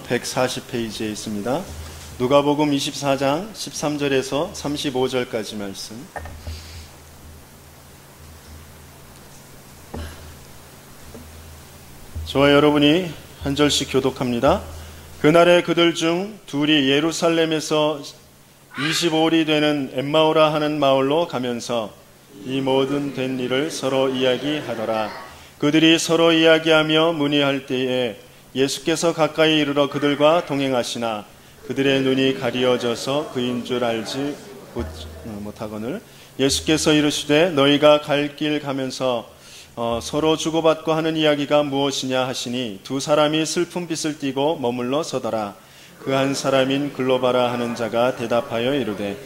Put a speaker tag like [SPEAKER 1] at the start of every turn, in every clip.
[SPEAKER 1] 140페이지에 있습니다. 누가복음 24장 13절에서 35절까지 말씀. 저와 여러분이 한 절씩 교독합니다. 그날에 그들 중 둘이 예루살렘에서 25일이 되는 엠마오라 하는 마을로 가면서 이 모든 된 일을 서로 이야기하더라. 그들이 서로 이야기하며 문의할 때에 예수께서 가까이 이르러 그들과 동행하시나 그들의 눈이 가리어져서 그인 줄 알지 못하거늘 예수께서 이르시되 너희가 갈 길 가면서 서로 주고받고 하는 이야기가 무엇이냐 하시니 두 사람이 슬픈 빛을 띠고 머물러 서더라. 그 한 사람인 글로바라 하는 자가 대답하여 이르되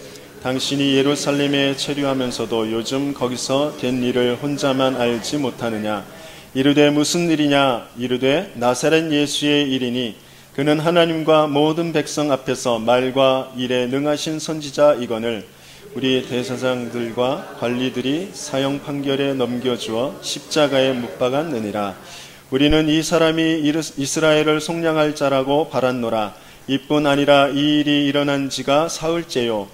[SPEAKER 1] 당신이 예루살렘에 체류하면서도 요즘 거기서 된 일을 혼자만 알지 못하느냐. 이르되 무슨 일이냐. 이르되 나사렛 예수의 일이니 그는 하나님과 모든 백성 앞에서 말과 일에 능하신 선지자이거늘 우리 대제사장들과 관리들이 사형 판결에 넘겨주어 십자가에 못 박았느니라. 우리는 이 사람이 이스라엘을 속량할 자라고 바랐노라. 이뿐 아니라 이 일이 일어난 지가 사흘째요.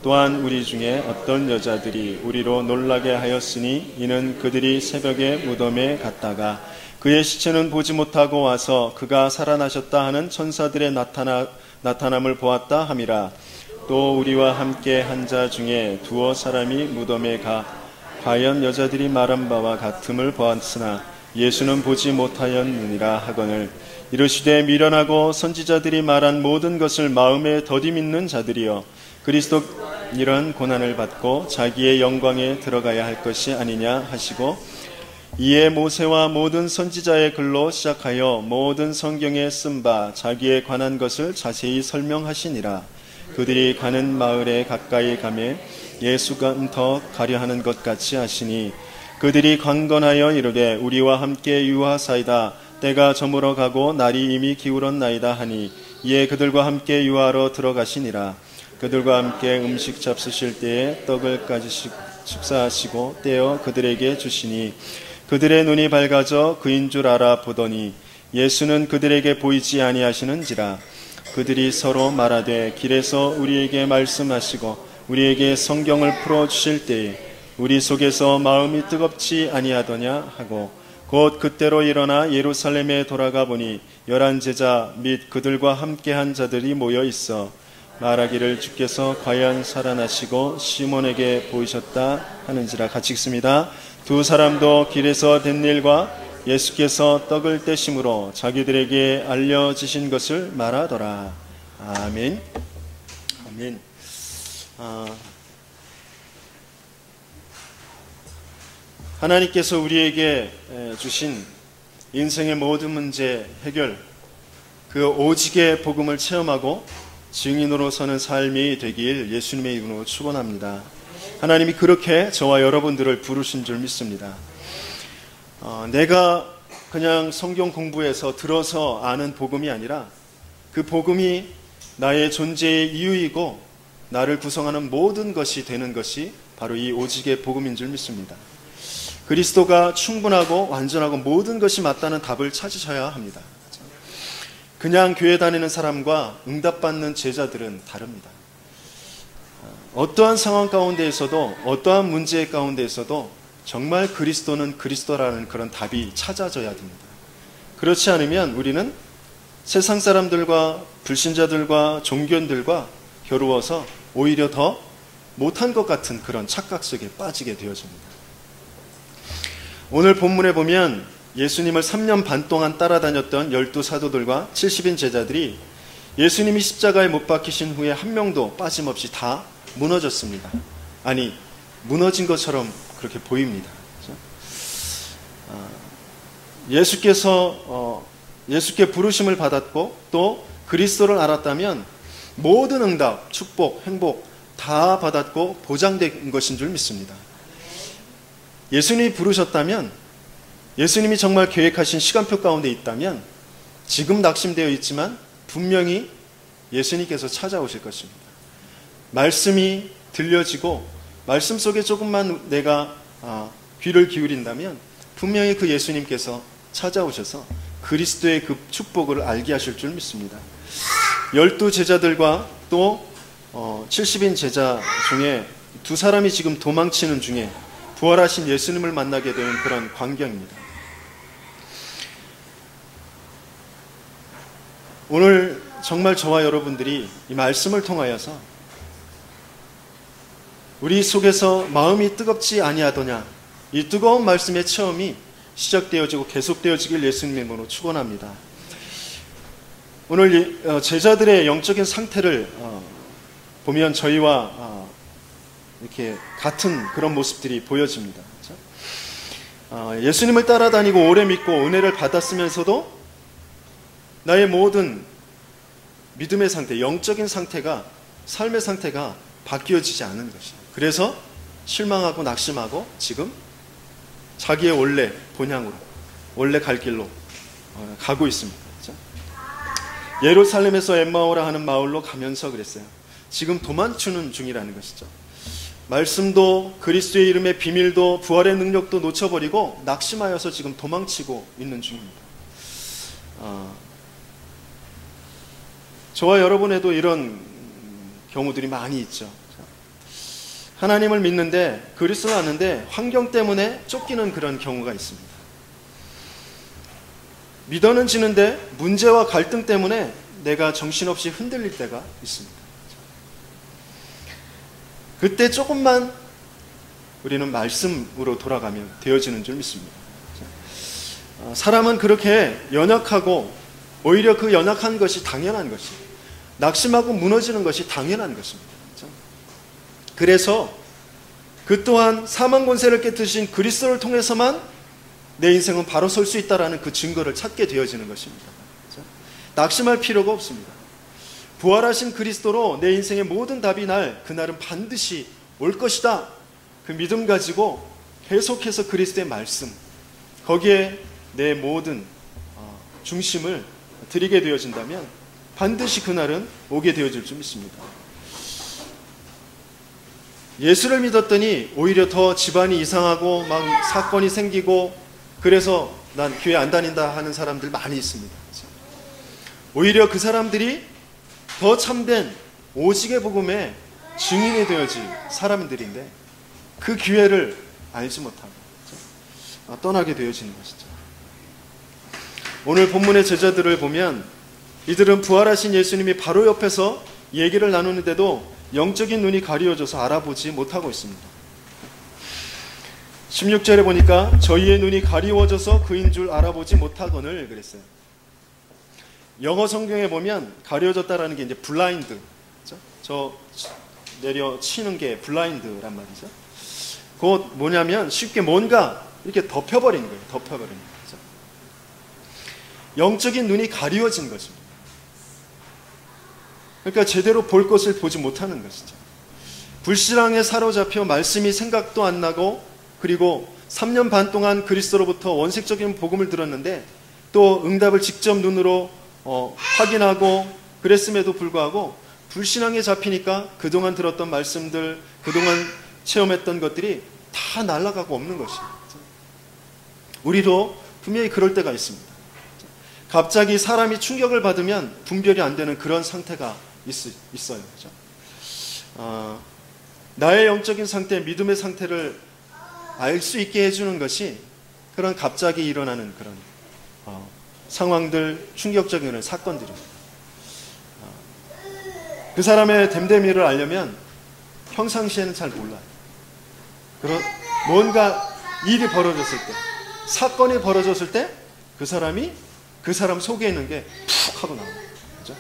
[SPEAKER 1] 또한 우리 중에 어떤 여자들이 우리로 놀라게 하였으니 이는 그들이 새벽에 무덤에 갔다가 그의 시체는 보지 못하고 와서 그가 살아나셨다 하는 천사들의 나타남을 보았다 함이라. 또 우리와 함께 한 자 중에 두어 사람이 무덤에 가 과연 여자들이 말한 바와 같음을 보았으나 예수는 보지 못하였느니라 하거늘 이르시되 미련하고 선지자들이 말한 모든 것을 마음에 더디 믿는 자들이여 그리스도 이런 고난을 받고 자기의 영광에 들어가야 할 것이 아니냐 하시고 이에 모세와 모든 선지자의 글로 시작하여 모든 성경에 쓴 바 자기에 관한 것을 자세히 설명하시니라. 그들이 가는 마을에 가까이 가매 예수가 더 가려하는 것 같이 하시니 그들이 강건하여 이르되 우리와 함께 유하사이다. 때가 저물어 가고 날이 이미 기울었나이다 하니 이에 그들과 함께 유하러 들어가시니라. 그들과 함께 음식 잡수실 때에 떡을 까지시고 식사하시고 떼어 그들에게 주시니 그들의 눈이 밝아져 그인 줄 알아 보더니 예수는 그들에게 보이지 아니하시는지라. 그들이 서로 말하되 길에서 우리에게 말씀하시고 우리에게 성경을 풀어주실 때에 우리 속에서 마음이 뜨겁지 아니하더냐 하고 곧 그때로 일어나 예루살렘에 돌아가 보니 11 제자 및 그들과 함께한 자들이 모여 있어 말하기를 주께서 과연 살아나시고 시몬에게 보이셨다 하는지라. 같이 읽습니다. 두 사람도 길에서 된 일과 예수께서 떡을 떼심으로 자기들에게 알려지신 것을 말하더라. 아멘. 아멘. 하나님께서 우리에게 주신 인생의 모든 문제 해결, 그 오직의 복음을 체험하고 증인으로 서는 삶이 되길 예수님의 이름으로 축원합니다. 하나님이 그렇게 저와 여러분들을 부르신 줄 믿습니다. 내가 그냥 성경 공부해서 들어서 아는 복음이 아니라 그 복음이 나의 존재의 이유이고 나를 구성하는 모든 것이 되는 것이 바로 이 오직의 복음인 줄 믿습니다. 그리스도가 충분하고 완전하고 모든 것이 맞다는 답을 찾으셔야 합니다. 그냥 교회 다니는 사람과 응답받는 제자들은 다릅니다. 어떠한 상황 가운데에서도 어떠한 문제 가운데에서도 정말 그리스도는 그리스도라는 그런 답이 찾아져야 됩니다. 그렇지 않으면 우리는 세상 사람들과 불신자들과 종교인들과 겨루어서 오히려 더 못한 것 같은 그런 착각 속에 빠지게 되어집니다. 오늘 본문에 보면 예수님을 3년 반 동안 따라다녔던 12 사도들과 70인 제자들이 예수님이 십자가에 못 박히신 후에 한 명도 빠짐없이 다 무너졌습니다. 아니, 무너진 것처럼 그렇게 보입니다. 예수께 부르심을 받았고 또 그리스도를 알았다면 모든 응답, 축복, 행복 다 받았고 보장된 것인 줄 믿습니다. 예수님이 부르셨다면, 예수님이 정말 계획하신 시간표 가운데 있다면 지금 낙심되어 있지만 분명히 예수님께서 찾아오실 것입니다. 말씀이 들려지고 말씀 속에 조금만 내가 귀를 기울인다면 분명히 그 예수님께서 찾아오셔서 그리스도의 그 축복을 알게 하실 줄 믿습니다. 12 제자들과 또 70인 제자 중에 두 사람이 지금 도망치는 중에 부활하신 예수님을 만나게 되는 그런 광경입니다. 오늘 정말 저와 여러분들이 이 말씀을 통하여서 우리 속에서 마음이 뜨겁지 아니하더냐, 이 뜨거운 말씀의 체험이 시작되어지고 계속되어지길 예수님의 이름으로 축원합니다. 오늘 제자들의 영적인 상태를 보면 저희와 이렇게 같은 그런 모습들이 보여집니다. 예수님을 따라다니고 오래 믿고 은혜를 받았으면서도 나의 모든 믿음의 상태, 영적인 상태가, 삶의 상태가 바뀌어지지 않은 것이에요. 그래서 실망하고 낙심하고 지금 자기의 원래 본향으로, 원래 갈 길로 가고 있습니다. 그렇죠? 예루살렘에서 엠마오라 하는 마을로 가면서 그랬어요. 지금 도망치는 중이라는 것이죠. 말씀도 그리스도의 이름의 비밀도 부활의 능력도 놓쳐버리고 낙심하여서 지금 도망치고 있는 중입니다. 저와 여러분에도 이런 경우들이 많이 있죠. 하나님을 믿는데, 그리스도를 아는데 환경 때문에 쫓기는 그런 경우가 있습니다. 믿어는 지는데 문제와 갈등 때문에 내가 정신없이 흔들릴 때가 있습니다. 그때 조금만 우리는 말씀으로 돌아가면 되어지는 줄 믿습니다. 사람은 그렇게 연약하고 오히려 그 연약한 것이 당연한 것입니다. 낙심하고 무너지는 것이 당연한 것입니다. 그래서 그 또한 사망 권세를 깨뜨리신 그리스도를 통해서만 내 인생은 바로 설 수 있다는 그 증거를 찾게 되어지는 것입니다. 낙심할 필요가 없습니다. 부활하신 그리스도로 내 인생의 모든 답이 그날은 반드시 올 것이다. 그 믿음 가지고 계속해서 그리스도의 말씀, 거기에 내 모든 중심을 드리게 되어진다면 반드시 그날은 오게 되어질 줄 믿습니다. 예수를 믿었더니 오히려 더 집안이 이상하고 막 사건이 생기고 그래서 난 교회 안 다닌다 하는 사람들 많이 있습니다. 오히려 그 사람들이 더 참된 오직의 복음의 증인이 되어질 사람들인데 그 기회를 알지 못하고 떠나게 되어지는 것이죠. 오늘 본문의 제자들을 보면 이들은 부활하신 예수님이 바로 옆에서 얘기를 나누는데도 영적인 눈이 가리워져서 알아보지 못하고 있습니다. 16절에 보니까 저희의 눈이 가리워져서 그인 줄 알아보지 못하거늘 그랬어요. 영어 성경에 보면 가려졌다라는 게 이제 블라인드, 그렇죠? 저 내려 치는 게 블라인드란 말이죠. 그것 뭐냐면 쉽게 뭔가 이렇게 덮여버린 거예요. 덮여버린 거죠. 영적인 눈이 가리워진 것입니다. 그러니까 제대로 볼 것을 보지 못하는 것이죠. 불신앙에 사로잡혀 말씀이 생각도 안 나고 그리고 3년 반 동안 그리스도로부터 원색적인 복음을 들었는데 또 응답을 직접 눈으로 확인하고 그랬음에도 불구하고 불신앙에 잡히니까 그동안 들었던 말씀들, 그동안 체험했던 것들이 다 날아가고 없는 것입니다. 우리도 분명히 그럴 때가 있습니다. 갑자기 사람이 충격을 받으면 분별이 안 되는 그런 상태가 있어요. 그렇죠? 나의 영적인 상태, 믿음의 상태를 알 수 있게 해주는 것이 그런 갑자기 일어나는 그런 상황들, 충격적인 그런 사건들입니다. 그 사람의 됨됨이를 알려면 평상시에는 잘 몰라요. 뭔가 일이 벌어졌을 때, 사건이 벌어졌을 때 그 사람 속에 있는 게 푹 하고 나와요. 그렇죠?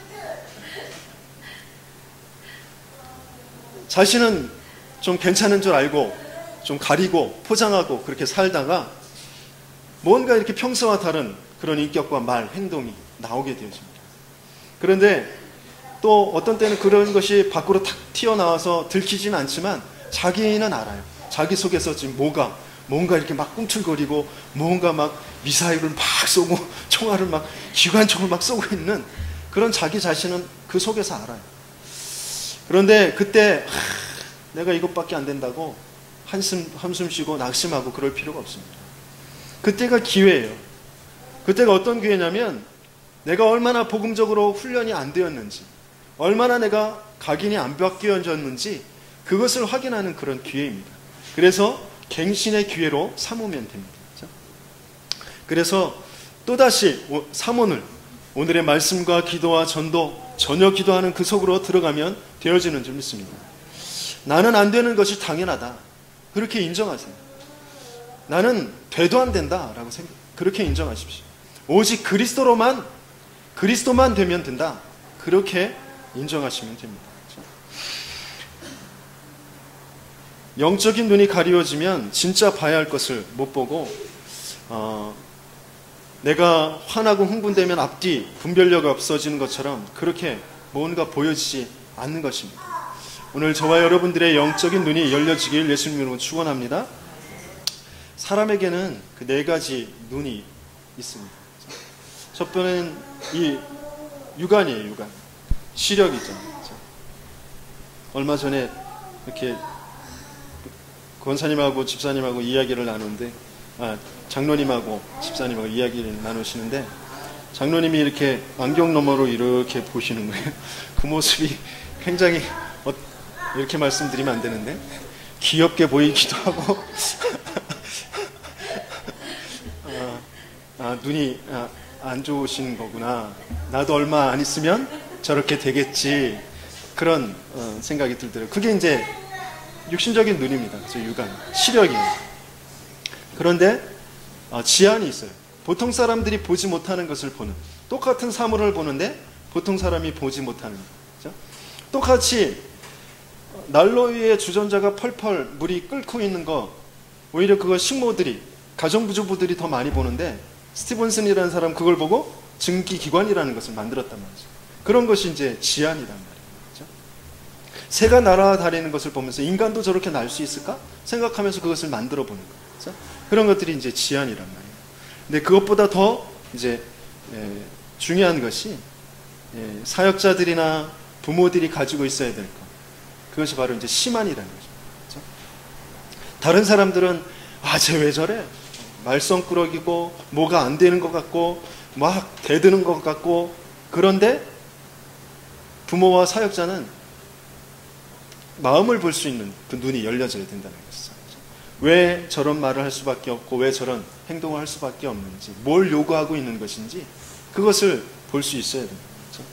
[SPEAKER 1] 자신은 좀 괜찮은 줄 알고 좀 가리고 포장하고 그렇게 살다가 뭔가 이렇게 평소와 다른 그런 인격과 말, 행동이 나오게 되어집니다. 그런데 또 어떤 때는 그런 것이 밖으로 탁 튀어나와서 들키지는 않지만 자기는 알아요. 자기 속에서 지금 뭔가 이렇게 막 꿈틀거리고 뭔가 막 미사일을 막 쏘고 총알을 막 기관총을 막 쏘고 있는 그런 자기 자신은 그 속에서 알아요. 그런데 그때 내가 이것밖에 안 된다고 한숨 쉬고 낙심하고 그럴 필요가 없습니다. 그때가 기회예요. 그때가 어떤 기회냐면 내가 얼마나 복음적으로 훈련이 안 되었는지, 얼마나 내가 각인이 안 바뀌어졌는지 그것을 확인하는 그런 기회입니다. 그래서 갱신의 기회로 삼으면 됩니다. 그래서 또다시 삼원을 오늘의 말씀과 기도와 전도, 전혀 기도하는 그 속으로 들어가면 되어지는 줄 믿습니다. 나는 안 되는 것이 당연하다. 그렇게 인정하세요. 나는 돼도 안 된다라고 그렇게 인정하십시오. 오직 그리스도만 되면 된다. 그렇게 인정하시면 됩니다. 영적인 눈이 가리워지면 진짜 봐야 할 것을 못 보고 내가 화나고 흥분되면 앞뒤 분별력이 없어지는 것처럼 그렇게 뭔가 보여지지 않는 것입니다. 오늘 저와 여러분들의 영적인 눈이 열려지길 예수님으로 축원합니다. 사람에게는 그 네 가지 눈이 있습니다. 첫 번째는 이 육안이에요. 육안. 시력이죠. 얼마 전에 이렇게 권사님하고 집사님하고 이야기를 나누는데, 장로님하고 집사님하고 이야기를 나누시는데, 장로님이 이렇게 안경 너머로 이렇게 보시는 거예요. 그 모습이 굉장히 이렇게 말씀드리면 안 되는데 귀엽게 보이기도 하고 눈이 안 좋으신 거구나. 나도 얼마 안 있으면 저렇게 되겠지. 그런 생각이 들더라고요. 그게 이제 육신적인 눈입니다. 그래서 육안, 시력이에요. 그런데 지안이 있어요. 보통 사람들이 보지 못하는 것을 보는, 똑같은 사물을 보는데 보통 사람이 보지 못하는 거죠. 똑같이 난로 위에 주전자가 펄펄 물이 끓고 있는 거, 오히려 그거 식모들이, 가정부주부들이 더 많이 보는데 스티븐슨이라는 사람 그걸 보고 증기기관이라는 것을 만들었단 말이죠. 그런 것이 이제 지안이란 말이에요. 그렇죠? 새가 날아다니는 것을 보면서 인간도 저렇게 날 수 있을까? 생각하면서 그것을 만들어 보는 거예요. 그렇죠? 그런 것들이 이제 지안이란 말이에요. 근데 그것보다 더 이제 중요한 것이 사역자들이나 부모들이 가지고 있어야 될 것. 그것이 바로 이제 심안이라는 거죠. 그렇죠? 다른 사람들은 쟤 왜 저래? 말썽꾸러기고 뭐가 안 되는 것 같고 막 대드는 것 같고, 그런데 부모와 사역자는 마음을 볼 수 있는 그 눈이 열려져야 된다는 것이죠. 왜 저런 말을 할 수밖에 없고 왜 저런 행동을 할 수밖에 없는지, 뭘 요구하고 있는 것인지 그것을 볼 수 있어야 됩니다. 그렇죠?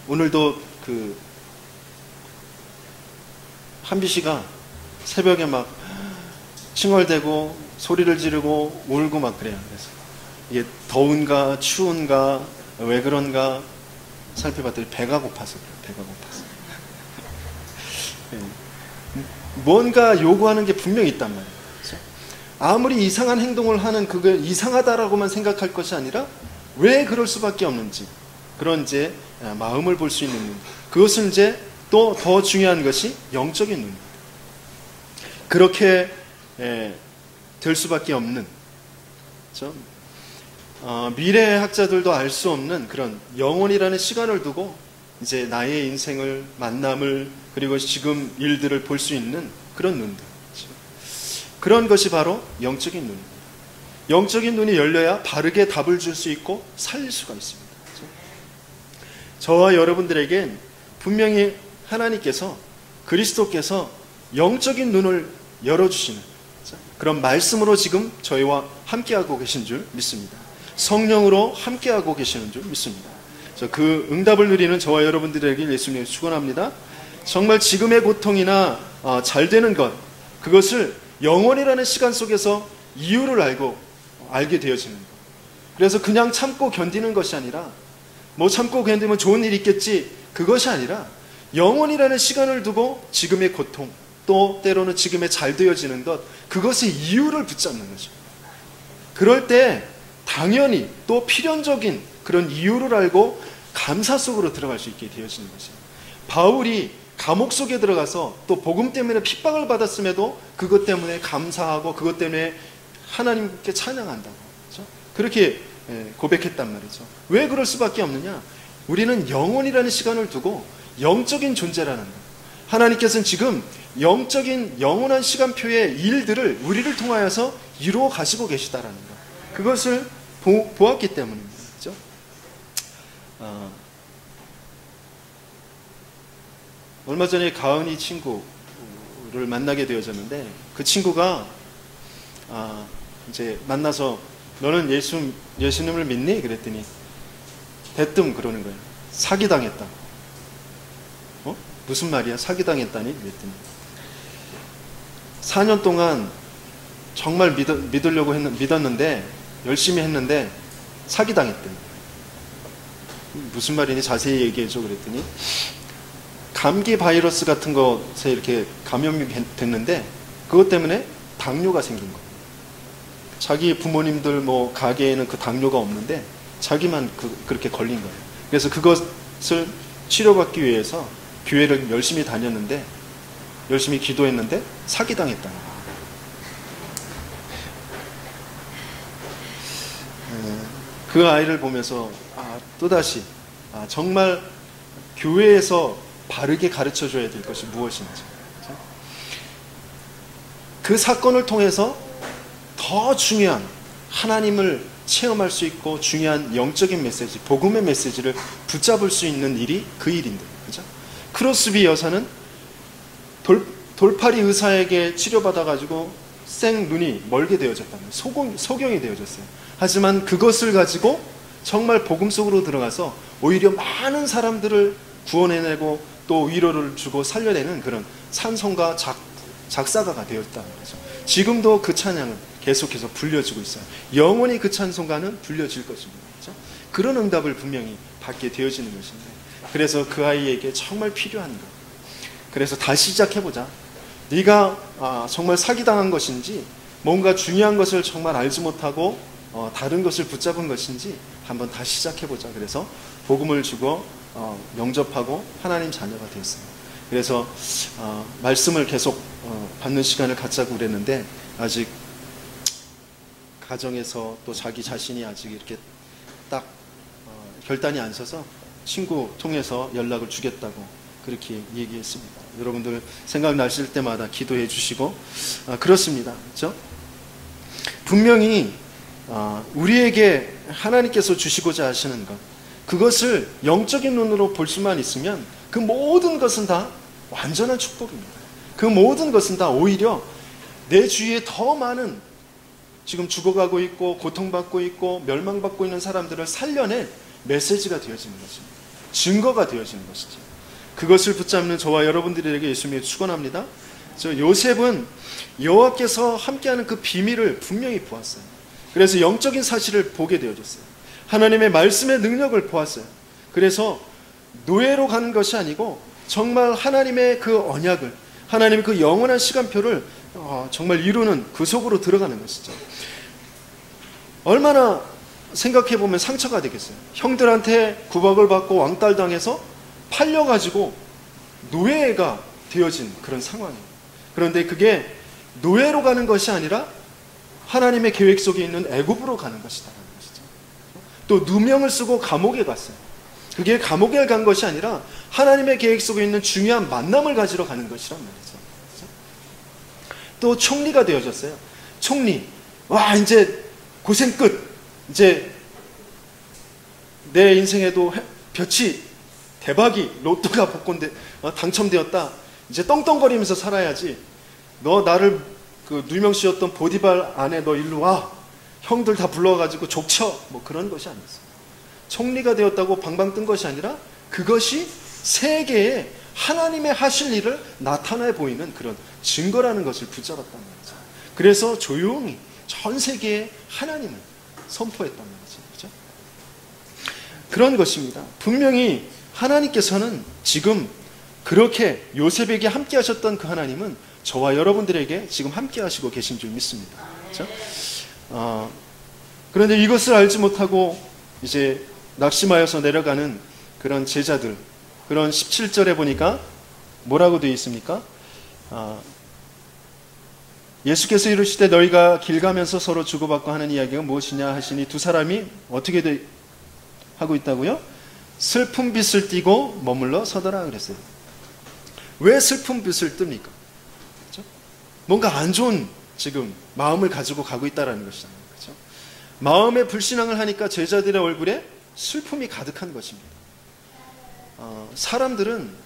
[SPEAKER 1] 오늘도 그 한비 씨가 새벽에 막 칭얼대고 소리를 지르고 울고 막 그래요. 그래서 이게 더운가 추운가 왜 그런가 살펴봤더니 배가 고파서 그래요. 배가 고파서. 뭔가 요구하는 게 분명히 있단 말이에요. 그렇죠? 아무리 이상한 행동을 하는 그게 이상하다라고만 생각할 것이 아니라 왜 그럴 수밖에 없는지, 그런 이제 마음을 볼 수 있는 눈. 그것은 이제 또 더 중요한 것이 영적인 눈입니다. 그렇게 될 수밖에 없는, 그렇죠? 미래학자들도 알 수 없는 그런 영혼이라는 시간을 두고 이제 나의 인생을, 만남을, 그리고 지금 일들을 볼 수 있는 그런 눈들. 그렇죠? 그런 것이 바로 영적인 눈입니다. 영적인 눈이 열려야 바르게 답을 줄 수 있고 살릴 수가 있습니다. 그렇죠? 저와 여러분들에겐 분명히 하나님께서, 그리스도께서 영적인 눈을 열어주시는, 그렇죠? 그런 말씀으로 지금 저희와 함께하고 계신 줄 믿습니다. 성령으로 함께하고 계시는 줄 믿습니다. 그 응답을 누리는 저와 여러분들에게 예수님을 축원합니다. 정말 지금의 고통이나 잘 되는 것, 그것을 영원이라는 시간 속에서 이유를 알게 되어지는 것. 그래서 그냥 참고 견디는 것이 아니라, 뭐 참고 견디면 좋은 일이 있겠지, 그것이 아니라 영원이라는 시간을 두고 지금의 고통, 또 때로는 지금의 잘 되어지는 것, 그것의 이유를 붙잡는 거죠. 그럴 때 당연히 또 필연적인 그런 이유를 알고 감사 속으로 들어갈 수 있게 되어지는 것입니다. 바울이 감옥 속에 들어가서 또 복음 때문에 핍박을 받았음에도 그것 때문에 감사하고 그것 때문에 하나님께 찬양한다고, 그렇죠? 그렇게 고백했단 말이죠. 왜 그럴 수밖에 없느냐? 우리는 영원이라는 시간을 두고 영적인 존재라는 것, 하나님께서는 지금 영적인 영원한 시간표의 일들을 우리를 통하여서 이루어 가시고 계시다라는 것, 그것을 보았기 때문입니다. 그렇죠? 얼마 전에 가은이 친구를 만나게 되어졌는데, 그 친구가 이제 만나서 너는 예수님을 믿니? 그랬더니 대뜸 그러는 거예요. 사기당했다. 무슨 말이야? 사기당했다니? 그랬더니 4년 동안 정말 믿으려고 믿었는데, 열심히 했는데 사기당했대. 무슨 말이니? 자세히 얘기해줘. 그랬더니 감기 바이러스 같은 것에 이렇게 감염이 됐는데, 그것 때문에 당뇨가 생긴 거예요. 자기 부모님들 뭐 가게에는 그 당뇨가 없는데 자기만 그렇게 걸린 거예요. 그래서 그것을 치료받기 위해서 교회를 열심히 다녔는데, 열심히 기도했는데 사기당했다는 거예요. 그 아이를 보면서 또다시 정말 교회에서 바르게 가르쳐줘야 될 것이 무엇인지, 그 사건을 통해서 더 중요한 하나님을 체험할 수 있고 중요한 영적인 메시지, 복음의 메시지를 붙잡을 수 있는 일이 그 일인데, 그죠? 크로스비 여사는 돌팔이 의사에게 치료받아가지고 생 눈이 멀게 되어졌다는, 소경이 되어졌어요. 하지만 그것을 가지고 정말 복음 속으로 들어가서 오히려 많은 사람들을 구원해내고 또 위로를 주고 살려내는 그런 찬송가 작사가가 되었다는 거죠. 지금도 그 찬양은 계속해서 불려지고 있어요. 영원히 그 찬송가는 불려질 것입니다. 그렇죠? 그런 응답을 분명히 받게 되어지는 것인데, 그래서 그 아이에게 정말 필요한 것, 그래서 다시 시작해보자. 네가 정말 사기당한 것인지, 뭔가 중요한 것을 정말 알지 못하고 다른 것을 붙잡은 것인지 한번 다시 시작해보자. 그래서 복음을 주고 영접하고 하나님 자녀가 되었습니다. 그래서 말씀을 계속 받는 시간을 갖자고 그랬는데, 아직 가정에서 또 자기 자신이 아직 이렇게 딱 결단이 안 서서 친구 통해서 연락을 주겠다고 그렇게 얘기했습니다. 여러분들 생각나실 때마다 기도해 주시고 그렇습니다. 그렇죠? 분명히 우리에게 하나님께서 주시고자 하시는 것, 그것을 영적인 눈으로 볼 수만 있으면 그 모든 것은 다 완전한 축복입니다. 그 모든 것은 다 오히려 내 주위에 더 많은 지금 죽어가고 있고 고통받고 있고 멸망받고 있는 사람들을 살려낼 메시지가 되어지는 것입니다. 증거가 되어지는 것이죠. 그것을 붙잡는 저와 여러분들에게 예수님이 축원합니다. 요셉은 여호와께서 함께하는 그 비밀을 분명히 보았어요. 그래서 영적인 사실을 보게 되어졌어요. 하나님의 말씀의 능력을 보았어요. 그래서 노예로 가는 것이 아니고 정말 하나님의 그 언약을, 하나님의 그 영원한 시간표를 정말 이루는 그 속으로 들어가는 것이죠. 얼마나 생각해보면 상처가 되겠어요. 형들한테 구박을 받고 왕따당해서 팔려가지고 노예가 되어진 그런 상황이에요. 그런데 그게 노예로 가는 것이 아니라 하나님의 계획 속에 있는 애굽으로 가는 것이다라는 것이죠. 또 누명을 쓰고 감옥에 갔어요. 그게 감옥에 간 것이 아니라 하나님의 계획 속에 있는 중요한 만남을 가지러 가는 것이란 말이죠. 또 총리가 되어졌어요. 총리, 이제 고생 끝. 이제 내 인생에도 볕이 대박이, 로또가 복권돼 당첨되었다. 이제 떵떵거리면서 살아야지. 너 나를 그 누명 씌웠던 보디발 안에 너 일로 와. 형들 다 불러가지고 족쳐. 뭐 그런 것이 아니었어요. 총리가 되었다고 방방 뜬 것이 아니라 그것이 세계에 하나님의 하실 일을 나타내 보이는 그런 증거라는 것을 붙잡았단 말이죠. 그래서 조용히 전 세계에 하나님을 선포했단 말이죠. 그렇죠? 그런 것입니다. 분명히 하나님께서는 지금 그렇게 요셉에게 함께 하셨던 그 하나님은 저와 여러분들에게 지금 함께 하시고 계신 줄 믿습니다. 그렇죠? 그런데 이것을 알지 못하고 이제 낙심하여서 내려가는 그런 제자들, 그런 17절에 보니까 뭐라고 되어 있습니까? 예수께서 이르시되 너희가 길 가면서 서로 주고받고 하는 이야기가 무엇이냐 하시니 두 사람이 어떻게 하고 있다고요? 슬픈 빛을 띠고 머물러 서더라 그랬어요. 왜 슬픈 빛을 뜹니까? 그렇죠? 뭔가 안 좋은 지금 마음을 가지고 가고 있다는 것이잖아요. 그렇죠? 마음의 불신앙을 하니까 제자들의 얼굴에 슬픔이 가득한 것입니다. 사람들은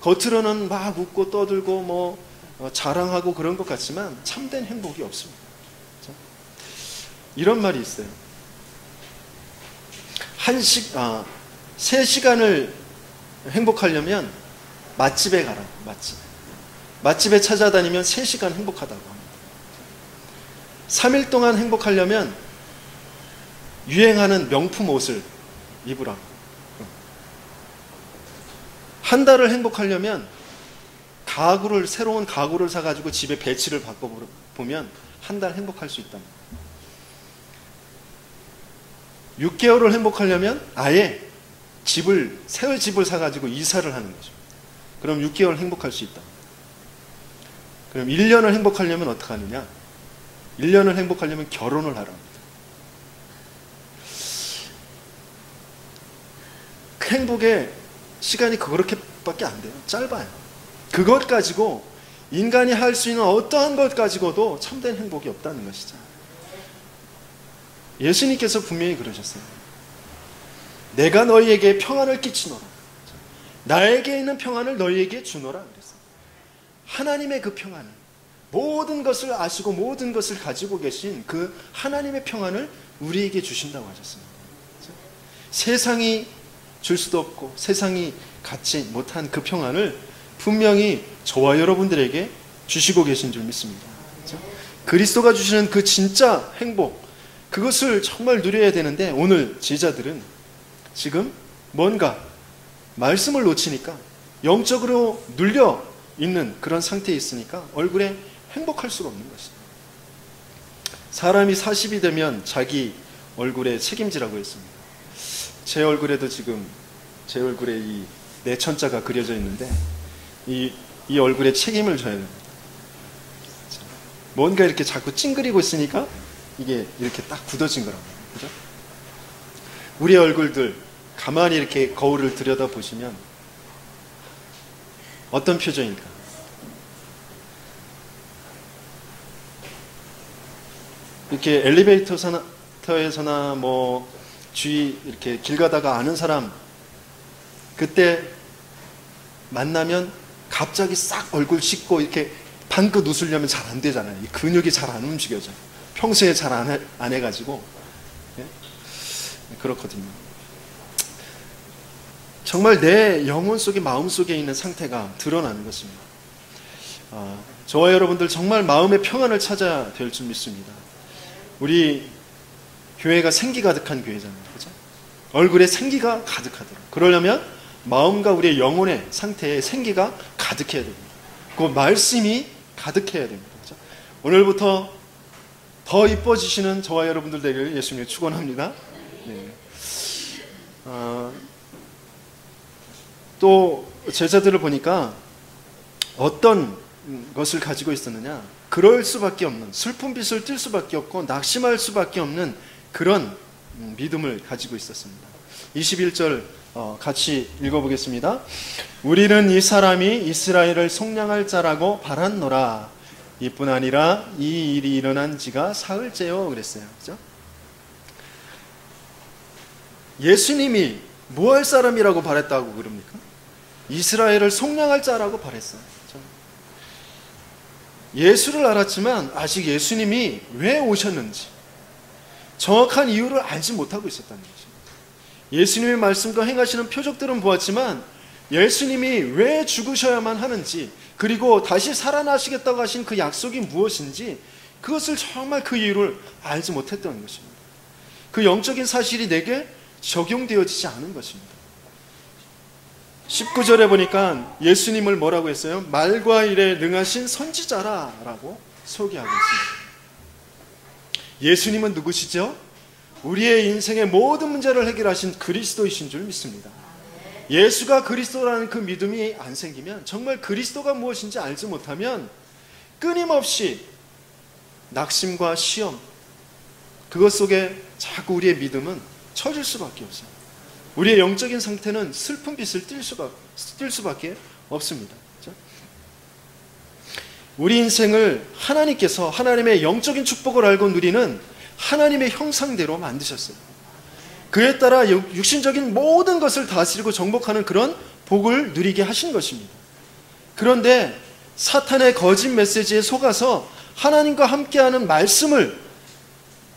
[SPEAKER 1] 겉으로는 막 웃고 떠들고 자랑하고 그런 것 같지만 참된 행복이 없습니다. 이런 말이 있어요. 3시간을 행복하려면 맛집에 가라. 맛집에 찾아다니면 3시간 행복하다고 합니다. 3일 동안 행복하려면 유행하는 명품 옷을 입으라. 한 달을 행복하려면 새로운 가구를 사가지고 집에 배치를 바꿔보면 한 달 행복할 수 있다. 6개월을 행복하려면 아예 새 집을 사가지고 이사를 하는 거죠. 그럼 6개월 행복할 수 있다. 그럼 1년을 행복하려면 어떻게 하느냐? 1년을 행복하려면 결혼을 하라. 그 행복의 시간이 그렇게밖에 안 돼요. 짧아요. 그것 가지고 인간이 할 수 있는 어떠한 것 가지고도 참된 행복이 없다는 것이죠. 예수님께서 분명히 그러셨어요. 내가 너희에게 평안을 끼치노라. 나에게 있는 평안을 너희에게 주노라 그랬어요. 하나님의 그 평안을, 모든 것을 아시고 모든 것을 가지고 계신 그 하나님의 평안을 우리에게 주신다고 하셨습니다. 세상이 줄 수도 없고 세상이 갖지 못한 그 평안을 분명히 저와 여러분들에게 주시고 계신 줄 믿습니다. 그리스도가 주시는 그 진짜 행복, 그것을 정말 누려야 되는데 오늘 제자들은 지금 뭔가 말씀을 놓치니까 영적으로 눌려 있는 그런 상태에 있으니까 얼굴에 행복할 수가 없는 것입니다. 사람이 40이 되면 자기 얼굴에 책임지라고 했습니다. 제 얼굴에도 지금 제 얼굴에 이 내천자가 그려져 있는데 이 얼굴에 책임을 져야 됩니다. 뭔가 이렇게 자꾸 찡그리고 있으니까 이게 이렇게 딱 굳어진 거라고. 그죠? 우리 얼굴들 가만히 이렇게 거울을 들여다보시면 어떤 표정일까? 이렇게 엘리베이터에서나 주위 이렇게 길 가다가 아는 사람 그때 만나면 갑자기 싹 얼굴 씻고 이렇게 방긋 웃으려면 잘 안 되잖아요. 이 근육이 잘 안 움직여져요. 평소에 잘 안 해가지고. 예? 그렇거든요. 정말 내 영혼 속에 마음 속에 있는 상태가 드러나는 것입니다. 저와 여러분들 정말 마음의 평안을 찾아야 될 줄 믿습니다. 우리 교회가 생기 가득한 교회잖아요. 그죠? 얼굴에 생기가 가득하도록. 그러려면 마음과 우리의 영혼의 상태에 생기가 가득해야 됩니다. 그 말씀이 가득해야 됩니다. 그죠? 오늘부터 더 이뻐지시는 저와 여러분들 되기를 예수님을 축원합니다. 네. 또 제자들을 보니까 어떤 것을 가지고 있었느냐, 그럴 수밖에 없는, 슬픈 빛을 띨 수밖에 없고 낙심할 수밖에 없는 그런 믿음을 가지고 있었습니다. 21절 같이 읽어보겠습니다. 우리는 이 사람이 이스라엘을 속량할 자라고 바랐노라. 이뿐 아니라 이 일이 일어난 지가 사흘째요 그랬어요. 그죠? 예수님이 뭐 할 사람이라고 바랬다고 그럽니까? 이스라엘을 속량할 자라고 바랬어요. 그죠? 예수를 알았지만 아직 예수님이 왜 오셨는지 정확한 이유를 알지 못하고 있었다는 거죠. 예수님의 말씀과 행하시는 표적들은 보았지만 예수님이 왜 죽으셔야만 하는지, 그리고 다시 살아나시겠다고 하신 그 약속이 무엇인지 그것을 정말 그 이유를 알지 못했던 것입니다. 그 영적인 사실이 내게 적용되어지지 않은 것입니다. 19절에 보니까 예수님을 뭐라고 했어요? 말과 일에 능하신 선지자라고 소개하고 있습니다. 예수님은 누구시죠? 우리의 인생의 모든 문제를 해결하신 그리스도이신 줄 믿습니다. 예수가 그리스도라는 그 믿음이 안 생기면, 정말 그리스도가 무엇인지 알지 못하면 끊임없이 낙심과 시험, 그것 속에 자꾸 우리의 믿음은 처질 수밖에 없어요. 우리의 영적인 상태는 슬픈 빛을 띌 수밖에 없습니다. 그렇죠? 우리 인생을 하나님께서 하나님의 영적인 축복을 알고 누리는
[SPEAKER 2] 하나님의 형상대로 만드셨어요. 그에 따라 육신적인 모든 것을 다스리고 정복하는 그런 복을 누리게 하신 것입니다. 그런데 사탄의 거짓 메시지에 속아서 하나님과 함께하는 말씀을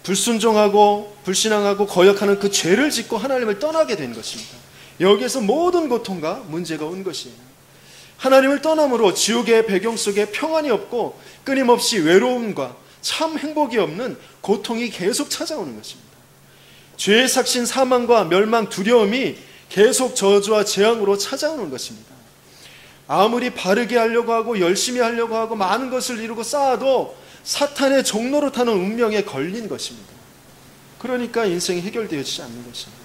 [SPEAKER 2] 불순종하고 불신앙하고 거역하는 그 죄를 짓고 하나님을 떠나게 된 것입니다. 여기에서 모든 고통과 문제가 온 것이에요. 하나님을 떠남으로 지옥의 배경 속에 평안이 없고 끊임없이 외로움과 참 행복이 없는 고통이 계속 찾아오는 것입니다. 죄의 삭신 사망과 멸망 두려움이 계속 저주와 재앙으로 찾아오는 것입니다. 아무리 바르게 하려고 하고 열심히 하려고 하고 많은 것을 이루고 쌓아도 사탄의 종로로 타는 운명에 걸린 것입니다. 그러니까 인생이 해결되어지지 않는 것입니다.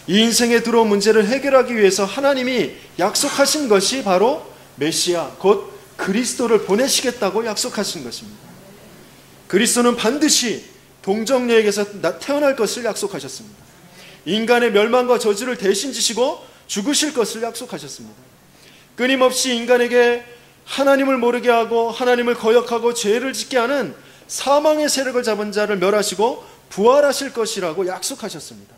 [SPEAKER 2] 이 인생에 들어온 문제를 해결하기 위해서 하나님이 약속하신 것이 바로 메시아, 곧 그리스도를 보내시겠다고 약속하신 것입니다. 그리스도는 반드시 동정녀에게서 태어날 것을 약속하셨습니다. 인간의 멸망과 저주를 대신 지시고 죽으실 것을 약속하셨습니다. 끊임없이 인간에게 하나님을 모르게 하고 하나님을 거역하고 죄를 짓게 하는 사망의 세력을 잡은 자를 멸하시고 부활하실 것이라고 약속하셨습니다.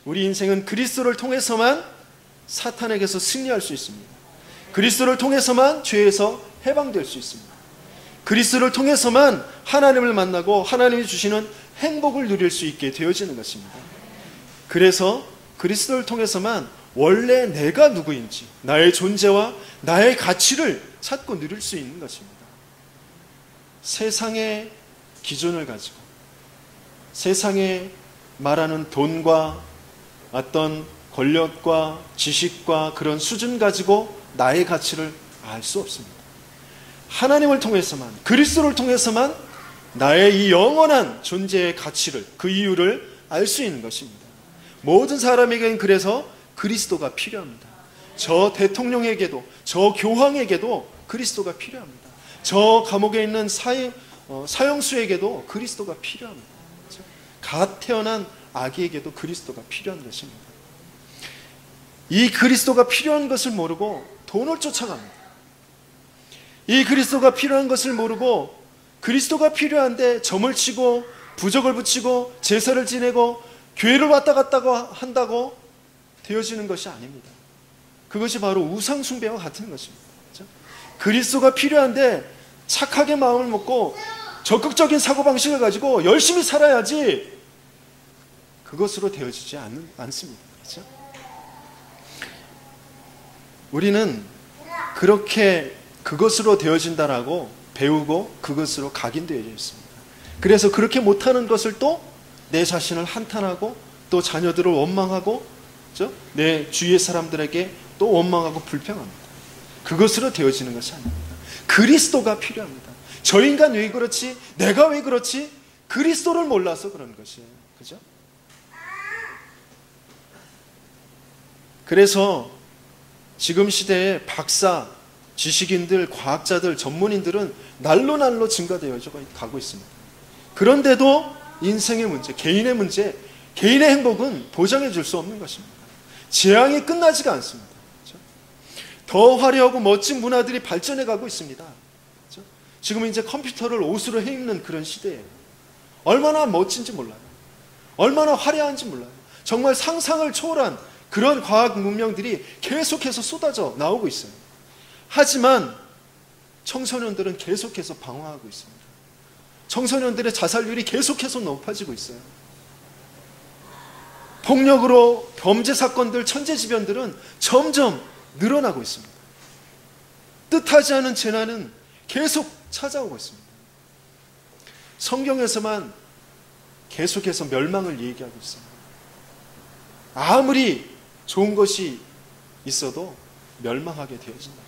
[SPEAKER 2] 우리 인생은 그리스도를 통해서만 사탄에게서 승리할 수 있습니다. 그리스도를 통해서만 죄에서 해방될 수 있습니다. 그리스도를 통해서만 하나님을 만나고 하나님이 주시는 행복을 누릴 수 있게 되어지는 것입니다. 그래서 그리스도를 통해서만 원래 내가 누구인지, 나의 존재와 나의 가치를 찾고 누릴 수 있는 것입니다. 세상의 기준을 가지고 세상에 말하는 돈과 어떤 권력과 지식과 그런 수준 가지고 나의 가치를 알 수 없습니다. 하나님을 통해서만, 그리스도를 통해서만 나의 이 영원한 존재의 가치를, 그 이유를 알 수 있는 것입니다. 모든 사람에게는 그래서 그리스도가 필요합니다. 저 대통령에게도, 저 교황에게도 그리스도가 필요합니다. 저 감옥에 있는 사형수에게도 그리스도가 필요합니다. 갓 태어난 아기에게도 그리스도가 필요한 것입니다. 이 그리스도가 필요한 것을 모르고 돈을 쫓아갑니다. 이 그리스도가 필요한 것을 모르고 그리스도가 필요한데 점을 치고 부적을 붙이고 제사를 지내고 교회를 왔다 갔다 한다고 되어지는 것이 아닙니다. 그것이 바로 우상 숭배와 같은 것입니다. 그렇죠? 그리스도가 필요한데 착하게 마음을 먹고 적극적인 사고방식을 가지고 열심히 살아야지 그것으로 되어지지 않습니다. 그렇죠? 우리는 그렇게 그것으로 되어진다라고 배우고 그것으로 각인되어져 있습니다. 그래서 그렇게 못하는 것을 또 내 자신을 한탄하고 또 자녀들을 원망하고 그렇죠? 내 주위의 사람들에게 또 원망하고 불평합니다. 그것으로 되어지는 것이 아닙니다. 그리스도가 필요합니다. 저 인간 왜 그렇지? 내가 왜 그렇지? 그리스도를 몰라서 그런 것이에요. 그죠? 그래서 지금 시대에 박사, 지식인들, 과학자들, 전문인들은 날로 증가되어 가고 있습니다. 그런데도 인생의 문제, 개인의 문제, 개인의 행복은 보장해 줄 수 없는 것입니다. 재앙이 끝나지가 않습니다. 그렇죠? 더 화려하고 멋진 문화들이 발전해 가고 있습니다. 그렇죠? 지금은 이제 컴퓨터를 옷으로 해 입는 그런 시대예요. 얼마나 멋진지 몰라요. 얼마나 화려한지 몰라요. 정말 상상을 초월한 그런 과학 문명들이 계속해서 쏟아져 나오고 있어요. 하지만 청소년들은 계속해서 방황하고 있습니다. 청소년들의 자살률이 계속해서 높아지고 있어요. 폭력으로 범죄 사건들, 천재지변들은 점점 늘어나고 있습니다. 뜻하지 않은 재난은 계속 찾아오고 있습니다. 성경에서만 계속해서 멸망을 얘기하고 있어요. 아무리 좋은 것이 있어도 멸망하게 되어진다.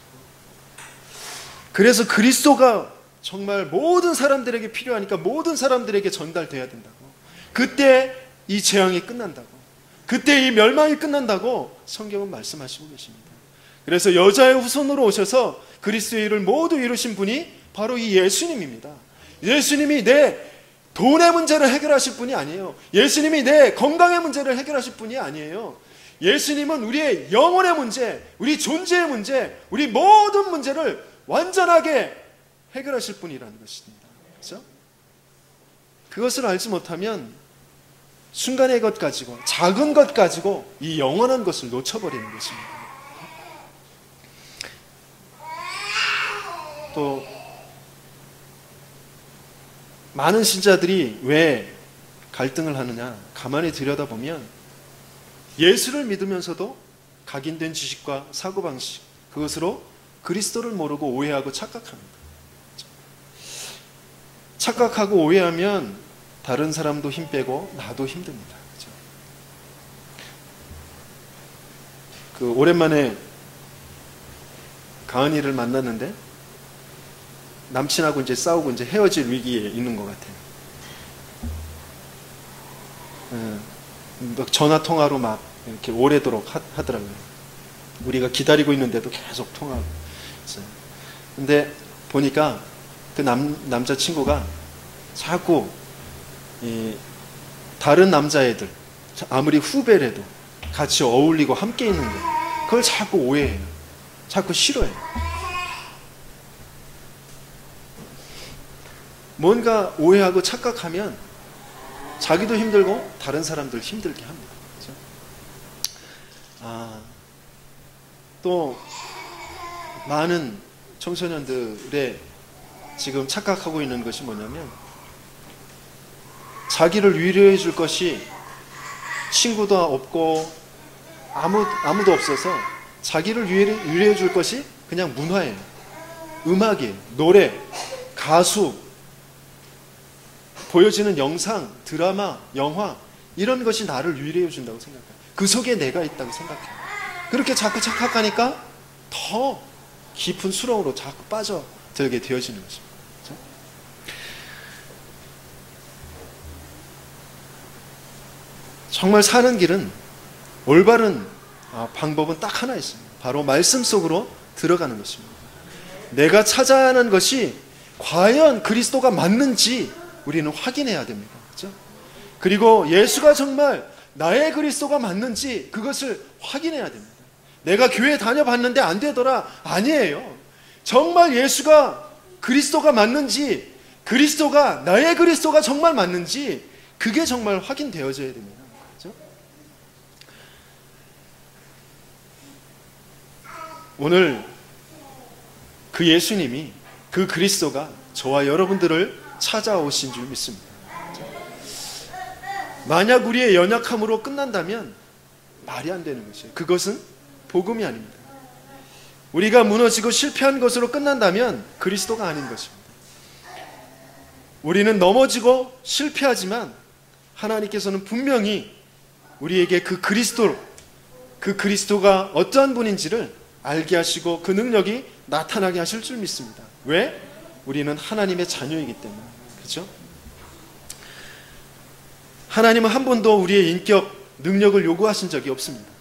[SPEAKER 2] 그래서 그리스도가 정말 모든 사람들에게 필요하니까 모든 사람들에게 전달돼야 된다고. 그때 이 재앙이 끝난다고. 그때 이 멸망이 끝난다고 성경은 말씀하시고 계십니다. 그래서 여자의 후손으로 오셔서 그리스도의 일을 모두 이루신 분이 바로 이 예수님입니다. 예수님이 내 돈의 문제를 해결하실 분이 아니에요. 예수님이 내 건강의 문제를 해결하실 분이 아니에요. 예수님은 우리의 영혼의 문제, 우리 존재의 문제, 우리 모든 문제를 완전하게 해결하실 분이라는 것입니다. 그렇죠? 그것을 알지 못하면 순간의 것 가지고, 작은 것 가지고 이 영원한 것을 놓쳐버리는 것입니다. 또 많은 신자들이 왜 갈등을 하느냐, 가만히 들여다보면 예수를 믿으면서도 각인된 지식과 사고방식, 그것으로 그리스도를 모르고 오해하고 착각합니다. 착각하고 오해하면 다른 사람도 힘 빼고 나도 힘듭니다. 그렇죠? 오랜만에 가은이를 만났는데 남친하고 이제 싸우고 이제 헤어질 위기에 있는 것 같아요. 전화 통화로 막 이렇게 오래도록 하더라고요. 우리가 기다리고 있는데도 계속 통화하고 있어요. 근데 보니까 그 남자친구가 자꾸 다른 남자애들, 아무리 후배라도 같이 어울리고 함께 있는 거, 그걸 자꾸 오해해요. 자꾸 싫어해요. 뭔가 오해하고 착각하면 자기도 힘들고 다른 사람들 힘들게 합니다. 그렇죠? 또 많은 청소년들의 지금 착각하고 있는 것이 뭐냐면, 자기를 위로해 줄 것이 친구도 없고 아무도 없어서 자기를 위로해 줄 것이 그냥 문화예요. 음악이에요. 노래, 가수, 보여지는 영상, 드라마, 영화, 이런 것이 나를 위로해 준다고 생각해요. 그 속에 내가 있다고 생각해요. 그렇게 자꾸 착각하니까 더 깊은 수렁으로 자꾸 빠져들게 되어지는 것입니다. 그렇죠? 정말 사는 길은, 올바른 방법은 딱 하나 있습니다. 바로 말씀 속으로 들어가는 것입니다. 내가 찾아야 하는 것이 과연 그리스도가 맞는지 우리는 확인해야 됩니다. 그렇죠? 그리고 예수가 정말 나의 그리스도가 맞는지 그것을 확인해야 됩니다. 내가 교회 다녀봤는데 안 되더라. 아니에요. 정말 예수가 그리스도가 맞는지, 그리스도가 나의 그리스도가 정말 맞는지, 그게 정말 확인되어져야 됩니다. 그렇죠? 오늘 그 예수님이, 그 그리스도가 저와 여러분들을 찾아오신 줄 믿습니다. 만약 우리의 연약함으로 끝난다면 말이 안 되는 것이에요. 그것은 복음이 아닙니다. 우리가 무너지고 실패한 것으로 끝난다면 그리스도가 아닌 것입니다. 우리는 넘어지고 실패하지만 하나님께서는 분명히 우리에게 그 그리스도가 어떠한 분인지를 알게 하시고 그 능력이 나타나게 하실 줄 믿습니다. 왜? 우리는 하나님의 자녀이기 때문에. 그렇죠? 하나님은 한 번도 우리의 인격, 능력을 요구하신 적이 없습니다.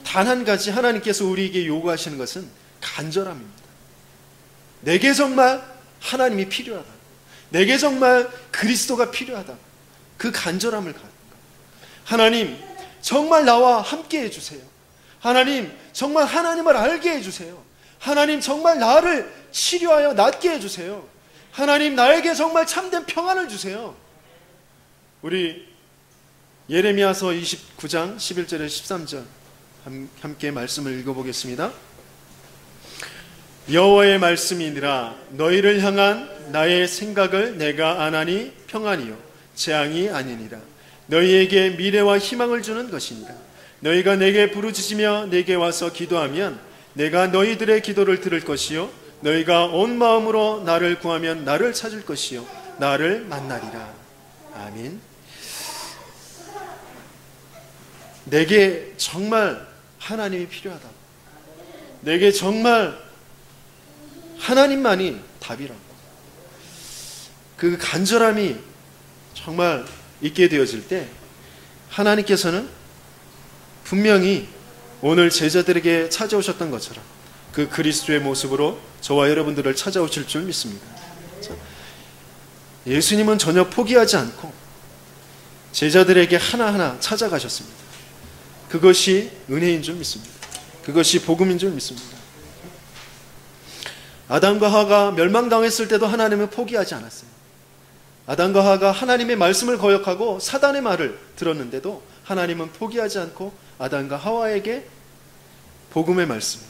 [SPEAKER 2] 단 한 가지 하나님께서 우리에게 요구하시는 것은 간절함입니다. 내게 정말 하나님이 필요하다. 내게 정말 그리스도가 필요하다. 그 간절함을 갖는 것. 하나님, 정말 나와 함께 해주세요. 하나님, 정말 하나님을 알게 해주세요. 하나님, 정말 나를 치료하여 낫게 해주세요. 하나님, 나에게 정말 참된 평안을 주세요. 우리 예레미야서 29장 11절에 13절 함께 말씀을 읽어보겠습니다. 여호와의 말씀이니라. 너희를 향한 나의 생각을 내가 아나니 평안이요 재앙이 아니니라. 너희에게 미래와 희망을 주는 것이니라. 너희가 내게 부르짖으며 내게 와서 기도하면 내가 너희들의 기도를 들을 것이요 너희가 온 마음으로 나를 구하면 나를 찾을 것이요 나를 만나리라. 아멘. 내게 정말 하나님이 필요하다. 내게 정말 하나님만이 답이라고. 그 간절함이 정말 있게 되어질 때 하나님께서는 분명히 오늘 제자들에게 찾아오셨던 것처럼 그 그리스도의 모습으로 저와 여러분들을 찾아오실 줄 믿습니다. 예수님은 전혀 포기하지 않고 제자들에게 하나하나 찾아가셨습니다. 그것이 은혜인 줄 믿습니다. 그것이 복음인 줄 믿습니다. 아담과 하와가 멸망당했을 때도 하나님은 포기하지 않았어요. 아담과 하와가 하나님의 말씀을 거역하고 사단의 말을 들었는데도 하나님은 포기하지 않고 아담과 하와에게 복음의 말씀,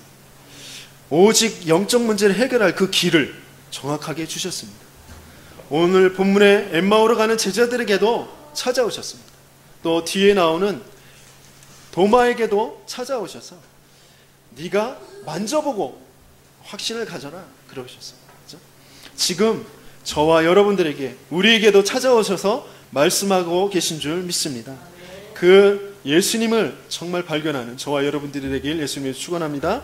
[SPEAKER 2] 오직 영적 문제를 해결할 그 길을 정확하게 주셨습니다. 오늘 본문에 엠마오로 가는 제자들에게도 찾아오셨습니다. 또 뒤에 나오는 도마에게도 찾아오셔서 네가 만져보고 확신을 가져라 그러셨어요. 그렇죠? 지금 저와 여러분들에게, 우리에게도 찾아오셔서 말씀하고 계신 줄 믿습니다. 그 예수님을 정말 발견하는 저와 여러분들이 되길 예수님을 축원합니다.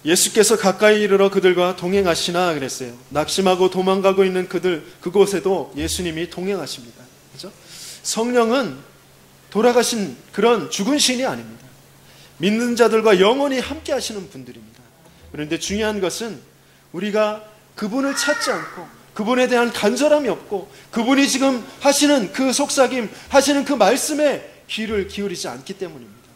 [SPEAKER 2] 예수께서 가까이 이르러 그들과 동행하시나 그랬어요. 낙심하고 도망가고 있는 그곳에도 예수님이 동행하십니다. 그렇죠? 성령은 돌아가신 그런 죽은 신이 아닙니다. 믿는 자들과 영원히 함께 하시는 분들입니다. 그런데 중요한 것은 우리가 그분을 찾지 않고 그분에 대한 간절함이 없고 그분이 지금 하시는 그 속삭임, 하시는 그 말씀에 귀를 기울이지 않기 때문입니다.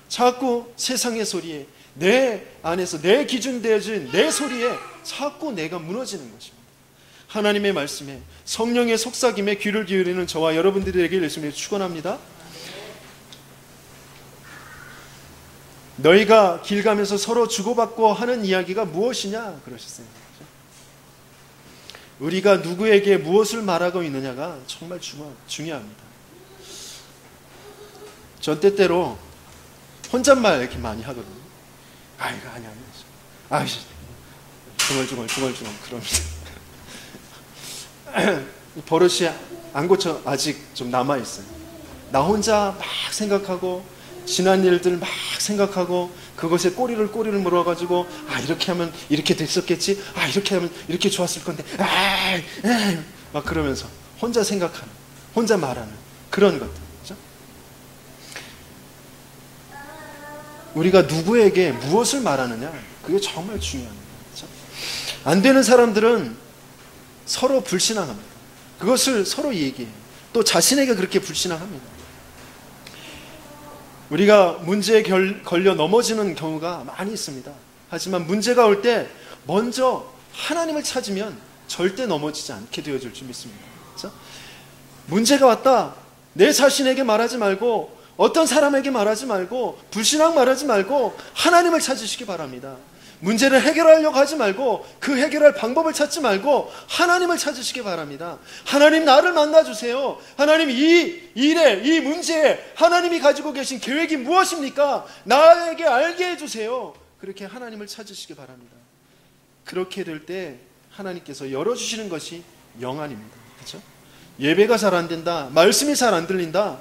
[SPEAKER 2] 자꾸 세상의 소리에, 내 안에서 내 기준되어진 내 소리에 자꾸 내가 무너지는 것입니다. 하나님의 말씀에, 성령의 속삭임에 귀를 기울이는 저와 여러분들이 되길 예수님이 축원합니다. 너희가 길 가면서 서로 주고받고 하는 이야기가 무엇이냐 그러셨어요. 우리가 누구에게 무엇을 말하고 있느냐가 정말 중요합니다. 전 때때로 혼잣말 이렇게 많이 하거든요. 이거 아니야. 중얼중얼 그러면서 버릇이 안 고쳐 아직 좀 남아있어요. 나 혼자 막 생각하고 지난 일들 막 생각하고 그것에 꼬리를 물어가지고 이렇게 하면 이렇게 됐었겠지, 이렇게 하면 이렇게 좋았을 건데, 막 그러면서 혼자 생각하는, 혼자 말하는 그런 것들. 그렇죠? 우리가 누구에게 무엇을 말하느냐, 그게 정말 중요합니다. 그렇죠? 안 되는 사람들은 서로 불신앙합니다. 그것을 서로 얘기해요. 또 자신에게 그렇게 불신앙합니다. 우리가 문제에 걸려 넘어지는 경우가 많이 있습니다. 하지만 문제가 올 때 먼저 하나님을 찾으면 절대 넘어지지 않게 되어줄 줄 믿습니다. 그렇죠? 문제가 왔다, 내 자신에게 말하지 말고 어떤 사람에게 말하지 말고 불신앙 말하지 말고 하나님을 찾으시기 바랍니다. 문제를 해결하려고 하지 말고 그 해결할 방법을 찾지 말고 하나님을 찾으시기 바랍니다. 하나님, 나를 만나주세요. 하나님, 이 일에, 이 문제에 하나님이 가지고 계신 계획이 무엇입니까? 나에게 알게 해주세요. 그렇게 하나님을 찾으시기 바랍니다. 그렇게 될 때 하나님께서 열어주시는 것이 영안입니다. 그렇죠? 예배가 잘 안 된다, 말씀이 잘 안 들린다,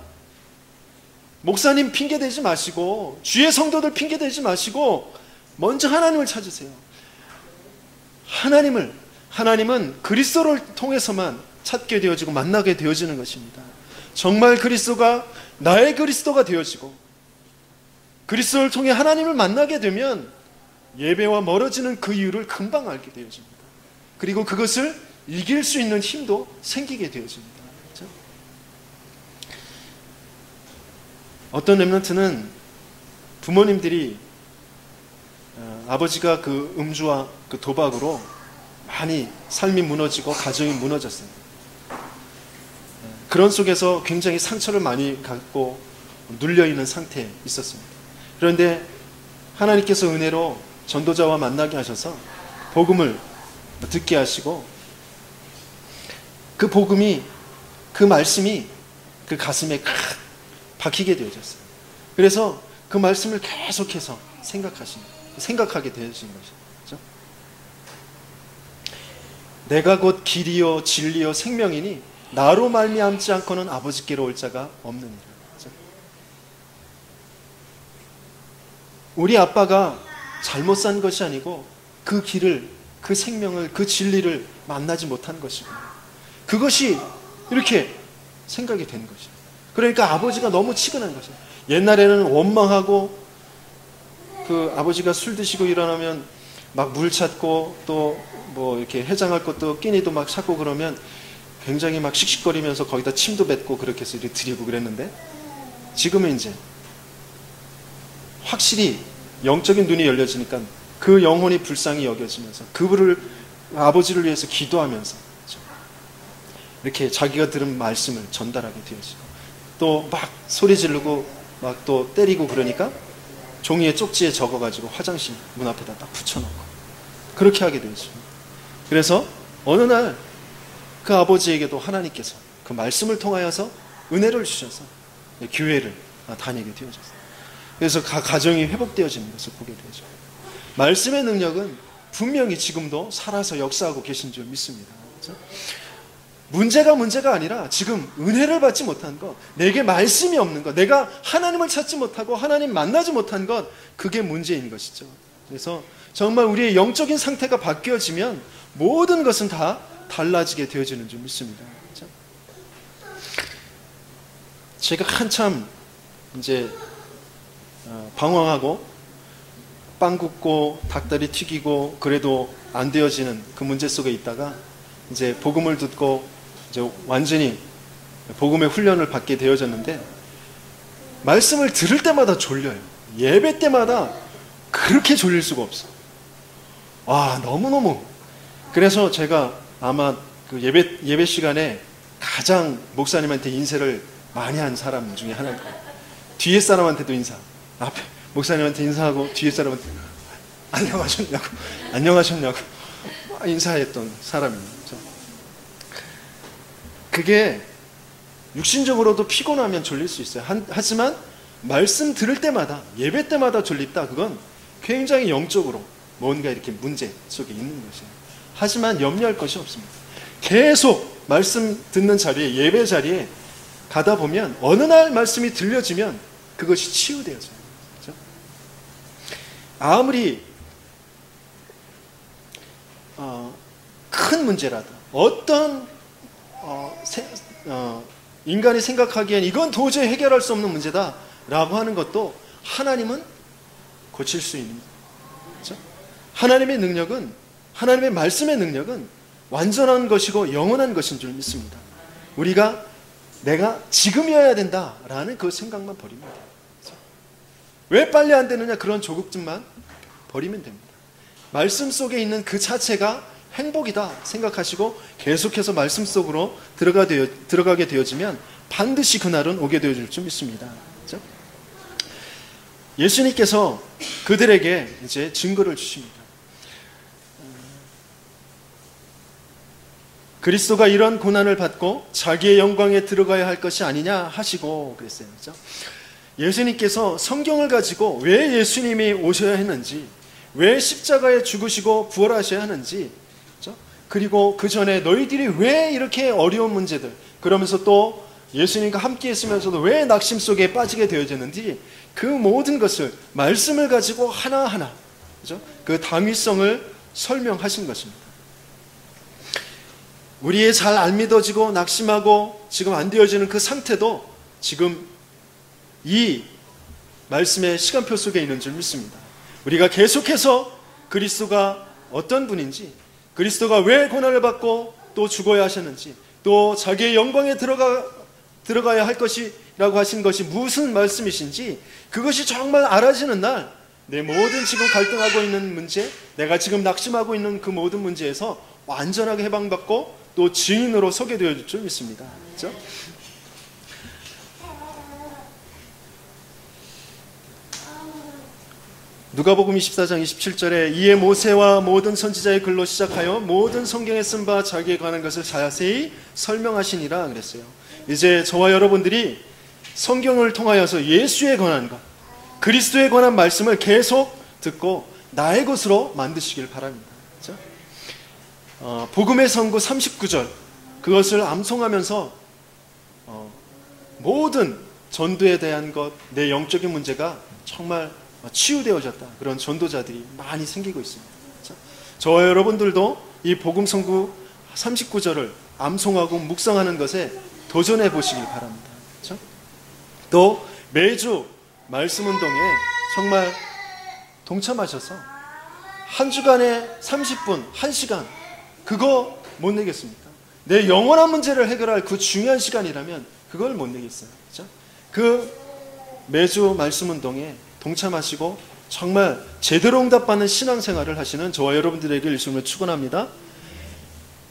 [SPEAKER 2] 목사님 핑계대지 마시고 주의 성도들 핑계대지 마시고 먼저 하나님을 찾으세요. 하나님은 그리스도를 통해서만 찾게 되어지고 만나게 되어지는 것입니다. 정말 그리스도가 나의 그리스도가 되어지고 그리스도를 통해 하나님을 만나게 되면 예배와 멀어지는 그 이유를 금방 알게 되어집니다. 그리고 그것을 이길 수 있는 힘도 생기게 되어집니다. 그렇죠? 어떤 렘넌트는 부모님들이 아버지가 그 음주와 그 도박으로 많이 삶이 무너지고 가정이 무너졌어요. 그런 속에서 굉장히 상처를 많이 갖고 눌려있는 상태에 있었습니다. 그런데 하나님께서 은혜로 전도자와 만나게 하셔서 복음을 듣게 하시고 그 복음이, 그 말씀이 그 가슴에 박히게 되어졌어요. 그래서 그 말씀을 계속해서 생각하게 되어진 것이죠. 내가 곧 길이요 진리요 생명이니 나로 말미암지 않고는 아버지께로 올 자가 없느니라. 그렇죠? 우리 아빠가 잘못 산 것이 아니고 그 길을, 그 생명을, 그 진리를 만나지 못한 것이고 그것이 이렇게 생각이 된 것이죠. 그러니까 아버지가 너무 치근한 것이죠. 옛날에는 원망하고 그 아버지가 술 드시고 일어나면 막 물 찾고 또 뭐 이렇게 해장할 것도 끼니도 막 찾고 그러면 굉장히 막 씩씩거리면서 거기다 침도 뱉고 그렇게 해서 이렇게 드리고 그랬는데 지금은 이제 확실히 영적인 눈이 열려지니까 그 영혼이 불쌍히 여겨지면서 그분을 아버지를 위해서 기도하면서 그렇죠? 이렇게 자기가 들은 말씀을 전달하게 되어지고 또 막 소리 지르고 막 또 때리고 그러니까 종이에 쪽지에 적어가지고 화장실 문 앞에다 딱 붙여놓고 그렇게 하게 되죠. 그래서 어느 날 그 아버지에게도 하나님께서 그 말씀을 통하여서 은혜를 주셔서 교회를 다니게 되어졌어요. 그래서 가정이 회복되어지는 것을 보게 되죠. 말씀의 능력은 분명히 지금도 살아서 역사하고 계신 줄 믿습니다. 그렇죠? 문제가 아니라 지금 은혜를 받지 못한 것, 내게 말씀이 없는 것, 내가 하나님을 찾지 못하고 하나님 만나지 못한 것, 그게 문제인 것이죠. 그래서 정말 우리의 영적인 상태가 바뀌어지면 모든 것은 다 달라지게 되어지는 줄 믿습니다. 그렇죠? 제가 한참 이제 방황하고 빵 굽고 닭다리 튀기고 그래도 안 되어지는 그 문제 속에 있다가 이제 복음을 듣고 이제 완전히 복음의 훈련을 받게 되어졌는데 말씀을 들을 때마다 졸려요. 예배 때마다 그렇게 졸릴 수가 없어. 와, 너무너무. 그래서 제가 아마 그 예배 시간에 가장 목사님한테 인사를 많이 한 사람 중에 하나일 거예요. 뒤에 사람한테도 인사, 앞에 목사님한테 인사하고 뒤에 사람한테 안녕하셨냐고 인사했던 사람입니다. 그게 육신적으로도 피곤하면 졸릴 수 있어요. 하지만 말씀 들을 때마다 예배 때마다 졸립다, 그건 굉장히 영적으로 뭔가 이렇게 문제 속에 있는 것이에요. 하지만 염려할 것이 없습니다. 계속 말씀 듣는 자리에, 예배 자리에 가다 보면 어느 날 말씀이 들려지면 그것이 치유되어져요. 그렇죠? 아무리 큰 문제라도 어떤 인간이 생각하기엔 이건 도저히 해결할 수 없는 문제다라고 하는 것도 하나님은 고칠 수 있는 거예요. 그렇죠? 하나님의 능력은, 하나님의 말씀의 능력은 완전한 것이고 영원한 것인 줄 믿습니다. 우리가 내가 지금이어야 된다라는 그 생각만 버립니다. 그렇죠? 왜 빨리 안 되느냐, 그런 조급증만 버리면 됩니다. 말씀 속에 있는 그 자체가 행복이다 생각하시고 계속해서 말씀 속으로 들어가게 되어지면 반드시 그날은 오게 되어질 줄 믿습니다. 그렇죠? 예수님께서 그들에게 이제 증거를 주십니다. 그리스도가 이런 고난을 받고 자기의 영광에 들어가야 할 것이 아니냐 하시고 그랬어요. 그렇죠? 예수님께서 성경을 가지고 왜 예수님이 오셔야 했는지, 왜 십자가에 죽으시고 부활하셔야 하는지, 그렇죠? 그리고 그 전에 너희들이 왜 이렇게 어려운 문제들, 그러면서 또 예수님과 함께 있으면서도 왜 낙심 속에 빠지게 되어졌는지, 그 모든 것을 말씀을 가지고 하나하나, 그렇죠? 그 당위성을 설명하신 것입니다. 우리의 잘 안 믿어지고 낙심하고 지금 안 되어지는 그 상태도 지금 이 말씀의 시간표 속에 있는 줄 믿습니다. 우리가 계속해서 그리스도가 어떤 분인지, 그리스도가 왜 고난을 받고 또 죽어야 하셨는지, 또 자기의 영광에 들어가야 할 것이라고 하신 것이 무슨 말씀이신지, 그것이 정말 알아지는 날 내 모든 지금 갈등하고 있는 문제, 내가 지금 낙심하고 있는 그 모든 문제에서 완전하게 해방받고 또 증인으로 서게 되어질 줄 믿습니다. 그렇죠? 누가복음 24장 27절에 이에 모세와 모든 선지자의 글로 시작하여 모든 성경에 쓴 바 자기에 관한 것을 자세히 설명하시니라 그랬어요. 이제 저와 여러분들이 성경을 통하여서 예수에 관한 것, 그리스도에 관한 말씀을 계속 듣고 나의 것으로 만드시길 바랍니다. 그렇죠? 복음의 선구 39절, 그것을 암송하면서 모든 전도에 대한 것, 내 영적인 문제가 정말 치유되어졌다, 그런 전도자들이 많이 생기고 있습니다. 그렇죠? 저와 여러분들도 이 복음 선구 39절을 암송하고 묵상하는 것에 도전해 보시길 바랍니다. 그렇죠? 또 매주 말씀 운동에 정말 동참하셔서 한 주간에 30분, 1시간, 그거 못 내겠습니까? 내 영원한 문제를 해결할 그 중요한 시간이라면 그걸 못 내겠어요. 그렇죠? 그 매주 말씀 운동에 동참하시고 정말 제대로 응답받는 신앙생활을 하시는 저와 여러분들에게 예수님을 축원합니다.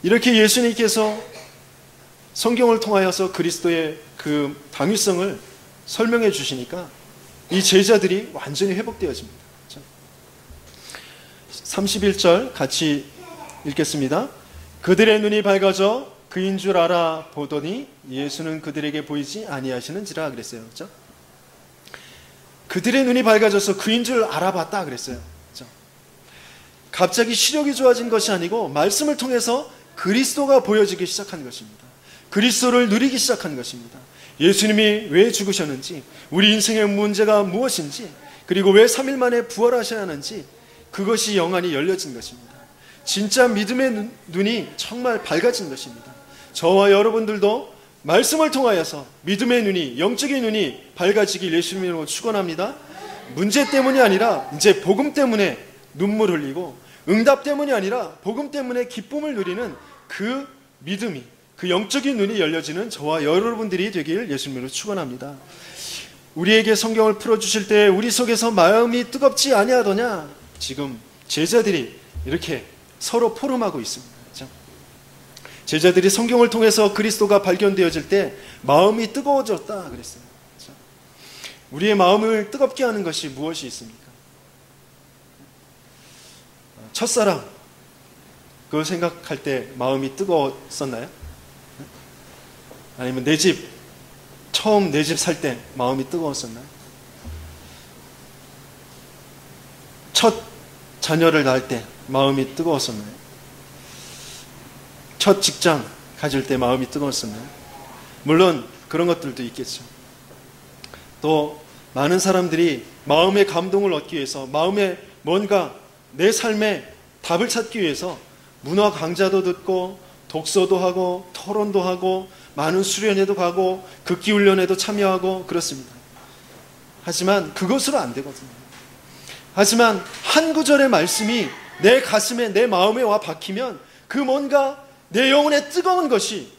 [SPEAKER 2] 이렇게 예수님께서 성경을 통하여서 그리스도의 그 당위성을 설명해 주시니까 이 제자들이 완전히 회복되어집니다. 31절 같이 읽겠습니다. 그들의 눈이 밝아져 그인 줄 알아 보더니 예수는 그들에게 보이지 아니하시는지라 그랬어요. 그렇죠? 그들의 눈이 밝아져서 그인 줄 알아봤다 그랬어요. 그렇죠? 갑자기 시력이 좋아진 것이 아니고 말씀을 통해서 그리스도가 보여지기 시작한 것입니다. 그리스도를 누리기 시작한 것입니다. 예수님이 왜 죽으셨는지, 우리 인생의 문제가 무엇인지, 그리고 왜 3일 만에 부활하셔야 하는지 그것이 영안이 열려진 것입니다. 진짜 믿음의 눈이 정말 밝아진 것입니다. 저와 여러분들도 말씀을 통하여서 믿음의 눈이, 영적인 눈이 밝아지길 예수님으로 축원합니다. 문제 때문이 아니라 이제 복음 때문에 눈물 흘리고, 응답 때문이 아니라 복음 때문에 기쁨을 누리는 그 믿음이, 그 영적인 눈이 열려지는 저와 여러분들이 되길 예수님으로 축원합니다. 우리에게 성경을 풀어주실 때 우리 속에서 마음이 뜨겁지 아니하더냐? 지금 제자들이 이렇게 서로 포럼하고 있습니다. 그렇죠? 제자들이 성경을 통해서 그리스도가 발견되어질 때 마음이 뜨거워졌다 그랬어요. 그렇죠? 우리의 마음을 뜨겁게 하는 것이 무엇이 있습니까? 첫사랑, 그걸 생각할 때 마음이 뜨거웠었나요? 아니면 처음 내 집 살 때 마음이 뜨거웠었나요? 첫 자녀를 낳을 때 마음이 뜨거웠었나요? 첫 직장 가질 때 마음이 뜨거웠었나요? 물론 그런 것들도 있겠죠. 또 많은 사람들이 마음의 감동을 얻기 위해서, 마음에 뭔가 내 삶에 답을 찾기 위해서 문화 강좌도 듣고 독서도 하고 토론도 하고 많은 수련회도 가고 극기훈련에도 참여하고 그렇습니다. 하지만 그것으로 안 되거든요. 하지만 한 구절의 말씀이 내 가슴에, 내 마음에 와 박히면 그 뭔가 내 영혼에 뜨거운 것이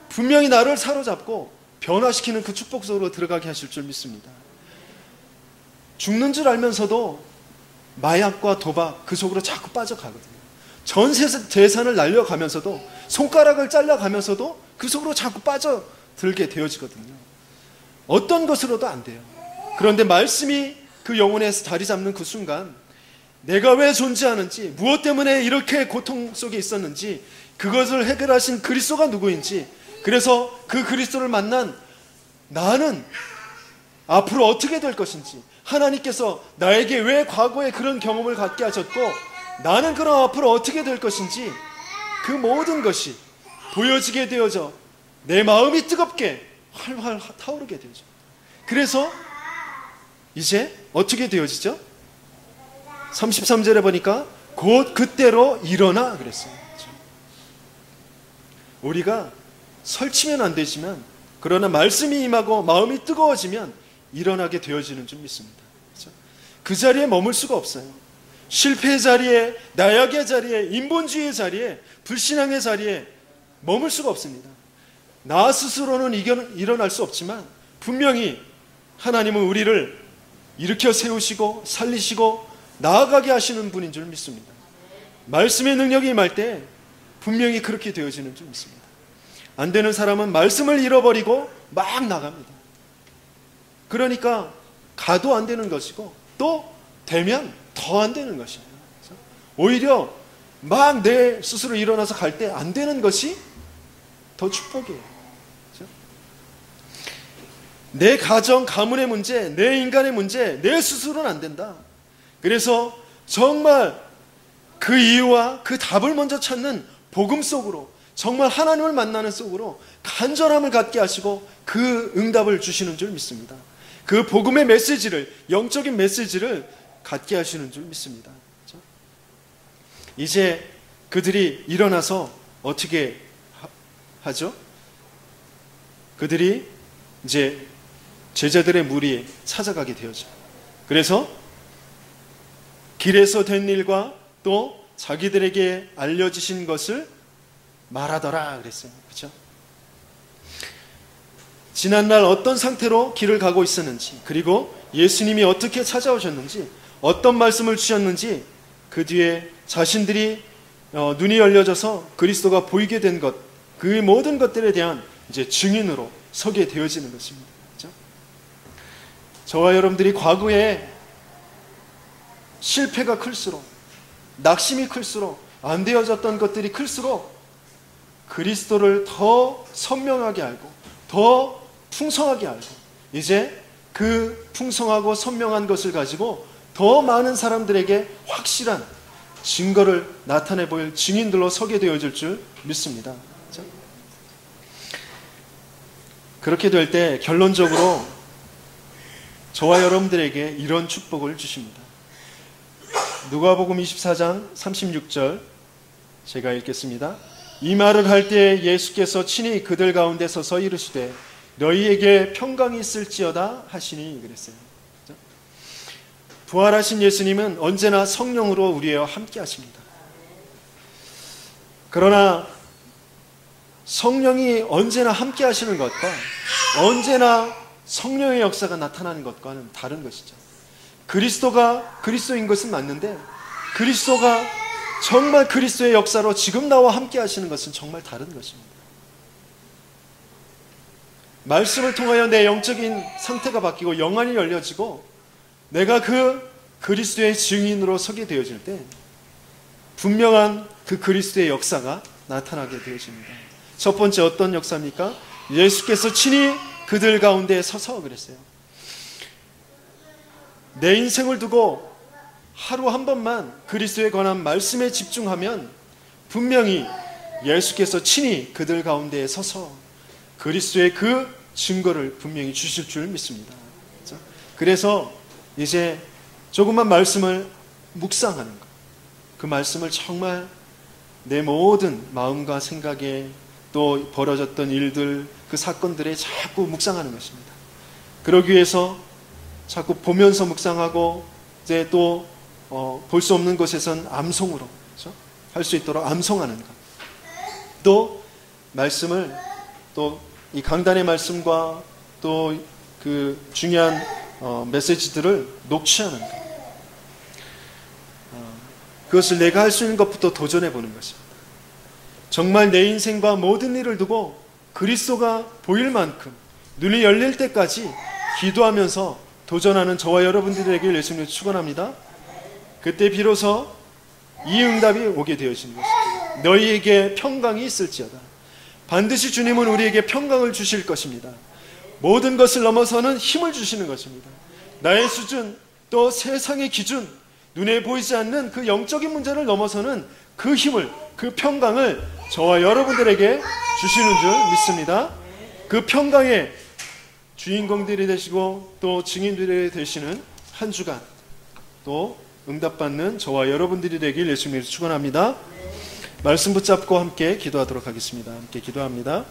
[SPEAKER 2] 분명히 나를 사로잡고 변화시키는 그 축복 속으로 들어가게 하실 줄 믿습니다. 죽는 줄 알면서도 마약과 도박 그 속으로 자꾸 빠져가거든요. 전 재산을 날려가면서도, 손가락을 잘라가면서도 그 속으로 자꾸 빠져들게 되어지거든요. 어떤 것으로도 안 돼요. 그런데 말씀이 그 영혼에 자리 잡는 그 순간, 내가 왜 존재하는지, 무엇 때문에 이렇게 고통 속에 있었는지, 그것을 해결하신 그리스도가 누구인지, 그래서 그 그리스도를 만난 나는 앞으로 어떻게 될 것인지, 하나님께서 나에게 왜 과거에 그런 경험을 갖게 하셨고 나는 그럼 앞으로 어떻게 될 것인지, 그 모든 것이 보여지게 되어져 내 마음이 뜨겁게 활활 타오르게 되죠. 그래서 이제 어떻게 되어지죠? 33절에 보니까 곧 그때로 일어나 그랬어요. 우리가 설치면 안 되지만, 그러나 말씀이 임하고 마음이 뜨거워지면 일어나게 되어지는 줄 믿습니다. 그렇죠? 그 자리에 머물 수가 없어요. 실패의 자리에, 나약의 자리에, 인본주의의 자리에, 불신앙의 자리에 머물 수가 없습니다. 나 스스로는 일어날 수 없지만 분명히 하나님은 우리를 일으켜 세우시고 살리시고 나아가게 하시는 분인 줄 믿습니다. 말씀의 능력이 임할 때 분명히 그렇게 되어지는 줄 믿습니다. 안 되는 사람은 말씀을 잃어버리고 막 나갑니다. 그러니까 가도 안 되는 것이고 또 되면 더 안 되는 것이에요. 오히려 막 내 스스로 일어나서 갈 때 안 되는 것이 더 축복이에요. 그렇죠? 내 가정, 가문의 문제, 내 인간의 문제, 내 스스로는 안 된다. 그래서 정말 그 이유와 그 답을 먼저 찾는 복음 속으로, 정말 하나님을 만나는 속으로 간절함을 갖게 하시고 그 응답을 주시는 줄 믿습니다. 그 복음의 메시지를, 영적인 메시지를 갖게 하시는 줄 믿습니다. 그렇죠? 이제 그들이 일어나서 어떻게 하죠? 그들이 이제 제자들의 무리에 찾아가게 되었죠. 그래서 길에서 된 일과 또 자기들에게 알려주신 것을 말하더라 그랬어요. 그렇죠? 지난날 어떤 상태로 길을 가고 있었는지, 그리고 예수님이 어떻게 찾아오셨는지, 어떤 말씀을 주셨는지, 그 뒤에 자신들이 눈이 열려져서 그리스도가 보이게 된 것, 그 모든 것들에 대한 이제 증인으로 서게 되어지는 것입니다. 그렇죠? 저와 여러분들이 과거에 실패가 클수록, 낙심이 클수록, 안 되어졌던 것들이 클수록 그리스도를 더 선명하게 알고 더 풍성하게 알고 이제 그 풍성하고 선명한 것을 가지고 더 많은 사람들에게 확실한 증거를 나타내 보일 증인들로 서게 되어질 줄 믿습니다. 그렇죠? 그렇게 될 때 결론적으로 저와 여러분들에게 이런 축복을 주십니다. 누가복음 24장 36절 제가 읽겠습니다. 이 말을 할 때 예수께서 친히 그들 가운데 서서 이르시되 너희에게 평강이 있을지어다 하시니 그랬어요. 부활하신 예수님은 언제나 성령으로 우리와 함께 하십니다. 그러나 성령이 언제나 함께 하시는 것과 언제나 성령의 역사가 나타나는 것과는 다른 것이죠. 그리스도가 그리스도인 것은 맞는데 그리스도가 정말 그리스도의 역사로 지금 나와 함께 하시는 것은 정말 다른 것입니다. 말씀을 통하여 내 영적인 상태가 바뀌고 영안이 열려지고 내가 그 그리스도의 증인으로 서게 되어질 때 분명한 그 그리스도의 역사가 나타나게 되어집니다. 첫 번째 어떤 역사입니까? 예수께서 친히 그들 가운데 서서 그랬어요. 내 인생을 두고 하루 한 번만 그리스도에 관한 말씀에 집중하면 분명히 예수께서 친히 그들 가운데 서서 그리스도의 그 증거를 분명히 주실 줄 믿습니다. 그래서 이제 조금만 말씀을 묵상하는 것, 그 말씀을 정말 내 모든 마음과 생각에 또 벌어졌던 일들, 그 사건들에 자꾸 묵상하는 것입니다. 그러기 위해서 자꾸 보면서 묵상하고 이제 또 볼 수 없는 곳에선 암송으로 그렇죠? 할 수 있도록 암송하는 것. 또 말씀을 또 이 강단의 말씀과 또 그 중요한 메시지들을 녹취하는 것. 그것을 내가 할 수 있는 것부터 도전해 보는 것입니다. 정말 내 인생과 모든 일을 두고 그리스도가 보일 만큼 눈이 열릴 때까지 기도하면서 도전하는 저와 여러분들에게 예수님을 축원합니다. 그때 비로소 이 응답이 오게 되어지는 것입니다. 너희에게 평강이 있을지어다. 반드시 주님은 우리에게 평강을 주실 것입니다. 모든 것을 넘어서는 힘을 주시는 것입니다. 나의 수준, 또 세상의 기준, 눈에 보이지 않는 그 영적인 문제를 넘어서는 그 힘을, 그 평강을 저와 여러분들에게 주시는 줄 믿습니다. 그 평강의 주인공들이 되시고 또 증인들이 되시는 한 주간 또 응답받는 저와 여러분들이 되길 예수님을 축원합니다. 말씀 붙잡고 함께 기도하도록 하겠습니다. 함께 기도합니다.